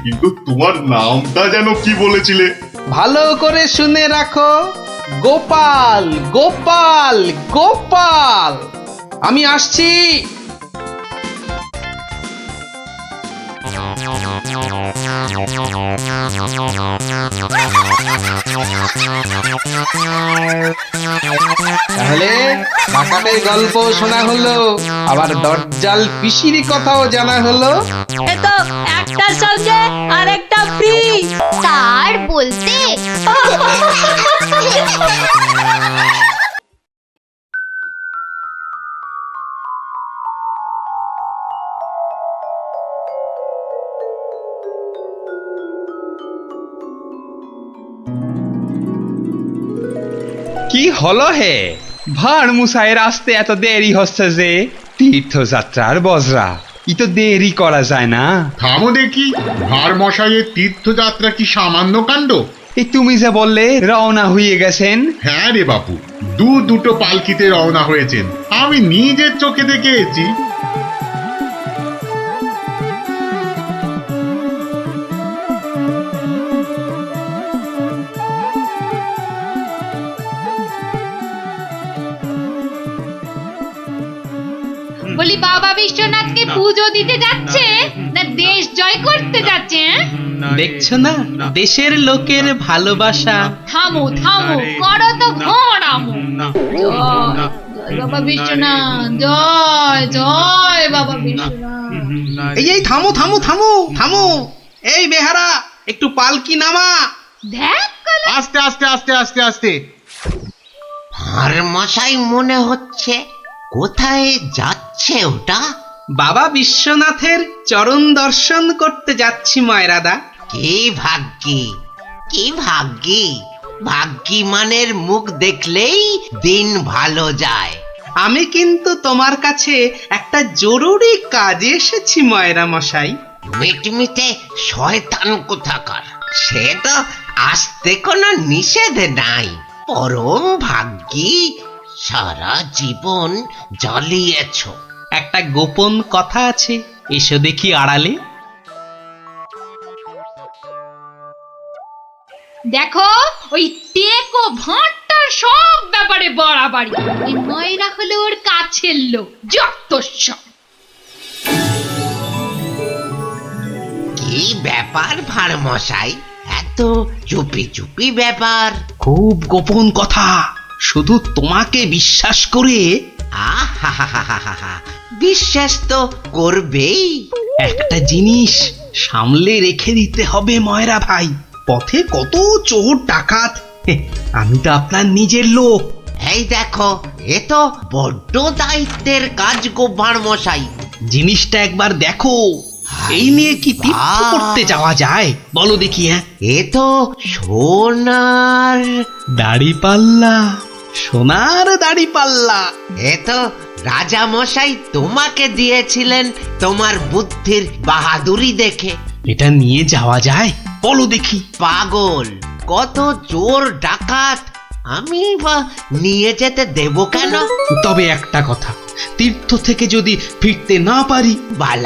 কিন্তু তোমার নামটা যেন কি বলেছিলে? ভালো করে শুনে রাখো, গোপাল গোপাল গোপাল। আমি আসছি। তাহলে ডাকাতের গল্প শোনা হলো, আবার দজ্জাল পিসির কথাও জানা হলো। এ তো একটার সঙ্গে আরেকটা ফ্রি। তার বলতে কি হলো হে, ভাঁড় মুসাইয়ের আসতে এত দেরি হচ্ছে যে? তীর্থযাত্রার বজরা, ই তো দেরি করা যায় না। থামো দেখি, ভাঁড় মশাইয়ের তীর্থযাত্রা কি সামান্য কাণ্ড? এই তুমি যে বললে রওনা হয়ে গেছেন। হ্যাঁ রে বাপু, দুটো পালকিতে রওনা হয়েছেন, আমি নিজের চোখে দেখে এসেছি। বলি বাবা বিশ্বনাথকে পুজো দিতে যাচ্ছে না দেশ জয় করতে যাচ্ছে? দেখছো না দেশের লোকের ভালোবাসা। থামো থামো, করো তো ঘোড়ামো। জয় বাবা বিশ্বনাথ, জয় জয় বাবা বিশ্বনাথ। এই থামো থামো থামো থামো, এই বেহারা একটু পালকি নামা। দেখ আস্তে আস্তে আস্তে আস্তে আস্তে। ভাঁড় মশাই মনে হচ্ছে, কোথায় যাচ্ছে ওটা? বাবা বিশ্বনাথের চরণ দর্শন করতে যাচ্ছি ময়রাদা। কি ভাগ্যি, কি ভাগ্যি! ভাগ্যিমানের মুখ দেখলেই দিন ভালো যায়। আমি কিন্তু তোমার কাছে একটা জরুরি কাজে এসেছি ময়রা মশাই। মিটমিটে শয়তান কোথাকার, সে তো আসতে কোনো নিষেধ নাই। পরম ভাগ্যি, সারা জীবন জ্বালিয়েছ। একটা গোপন কথা আছে, এসো দেখি আড়ালে। দেখো ওই টেকো ভাঁটটার সব ব্যাপারে বাড়াবাড়ি। এই ময়রা হলো ওর কাছের লোক, যত সব। কি ব্যাপার ভাঁড় মশাই, এত চুপি চুপি ব্যাপার? খুব গোপন কথা, শুধু তোমাকে বিশ্বাস করে। আহা, বিশ্বাস তো করবেই। একটা জিনিস সামলে রেখে দিতে হবে ময়রা ভাই, পথে কত চোর ডাকাত, আমি তো আপনার নিজের লোক। এই দেখো, এ তো বড্ড দায়িত্বের কাজ গো ভাঁড় মশাই। জিনিসটা একবার দেখো, এই নিয়ে কি তীর্থ করতে যাওয়া যায় বলো দেখি? এ তো সোনার দাড়িপাল্লা, সোনার দাড়িপাল্লা। এ তো রাজা মশাই তোমাকে দিয়েছিলেন তোমার বুদ্ধির বাহাদুরি দেখে। এটা নিয়ে যাওয়া যায় বলো দেখি? পাগল, কত চোর ডাকাত, আমি বা নিয়ে যেতে দেব কেন? তবে একটা কথা, তীর্থ থেকে যদি ফিরতে না পারি, বালা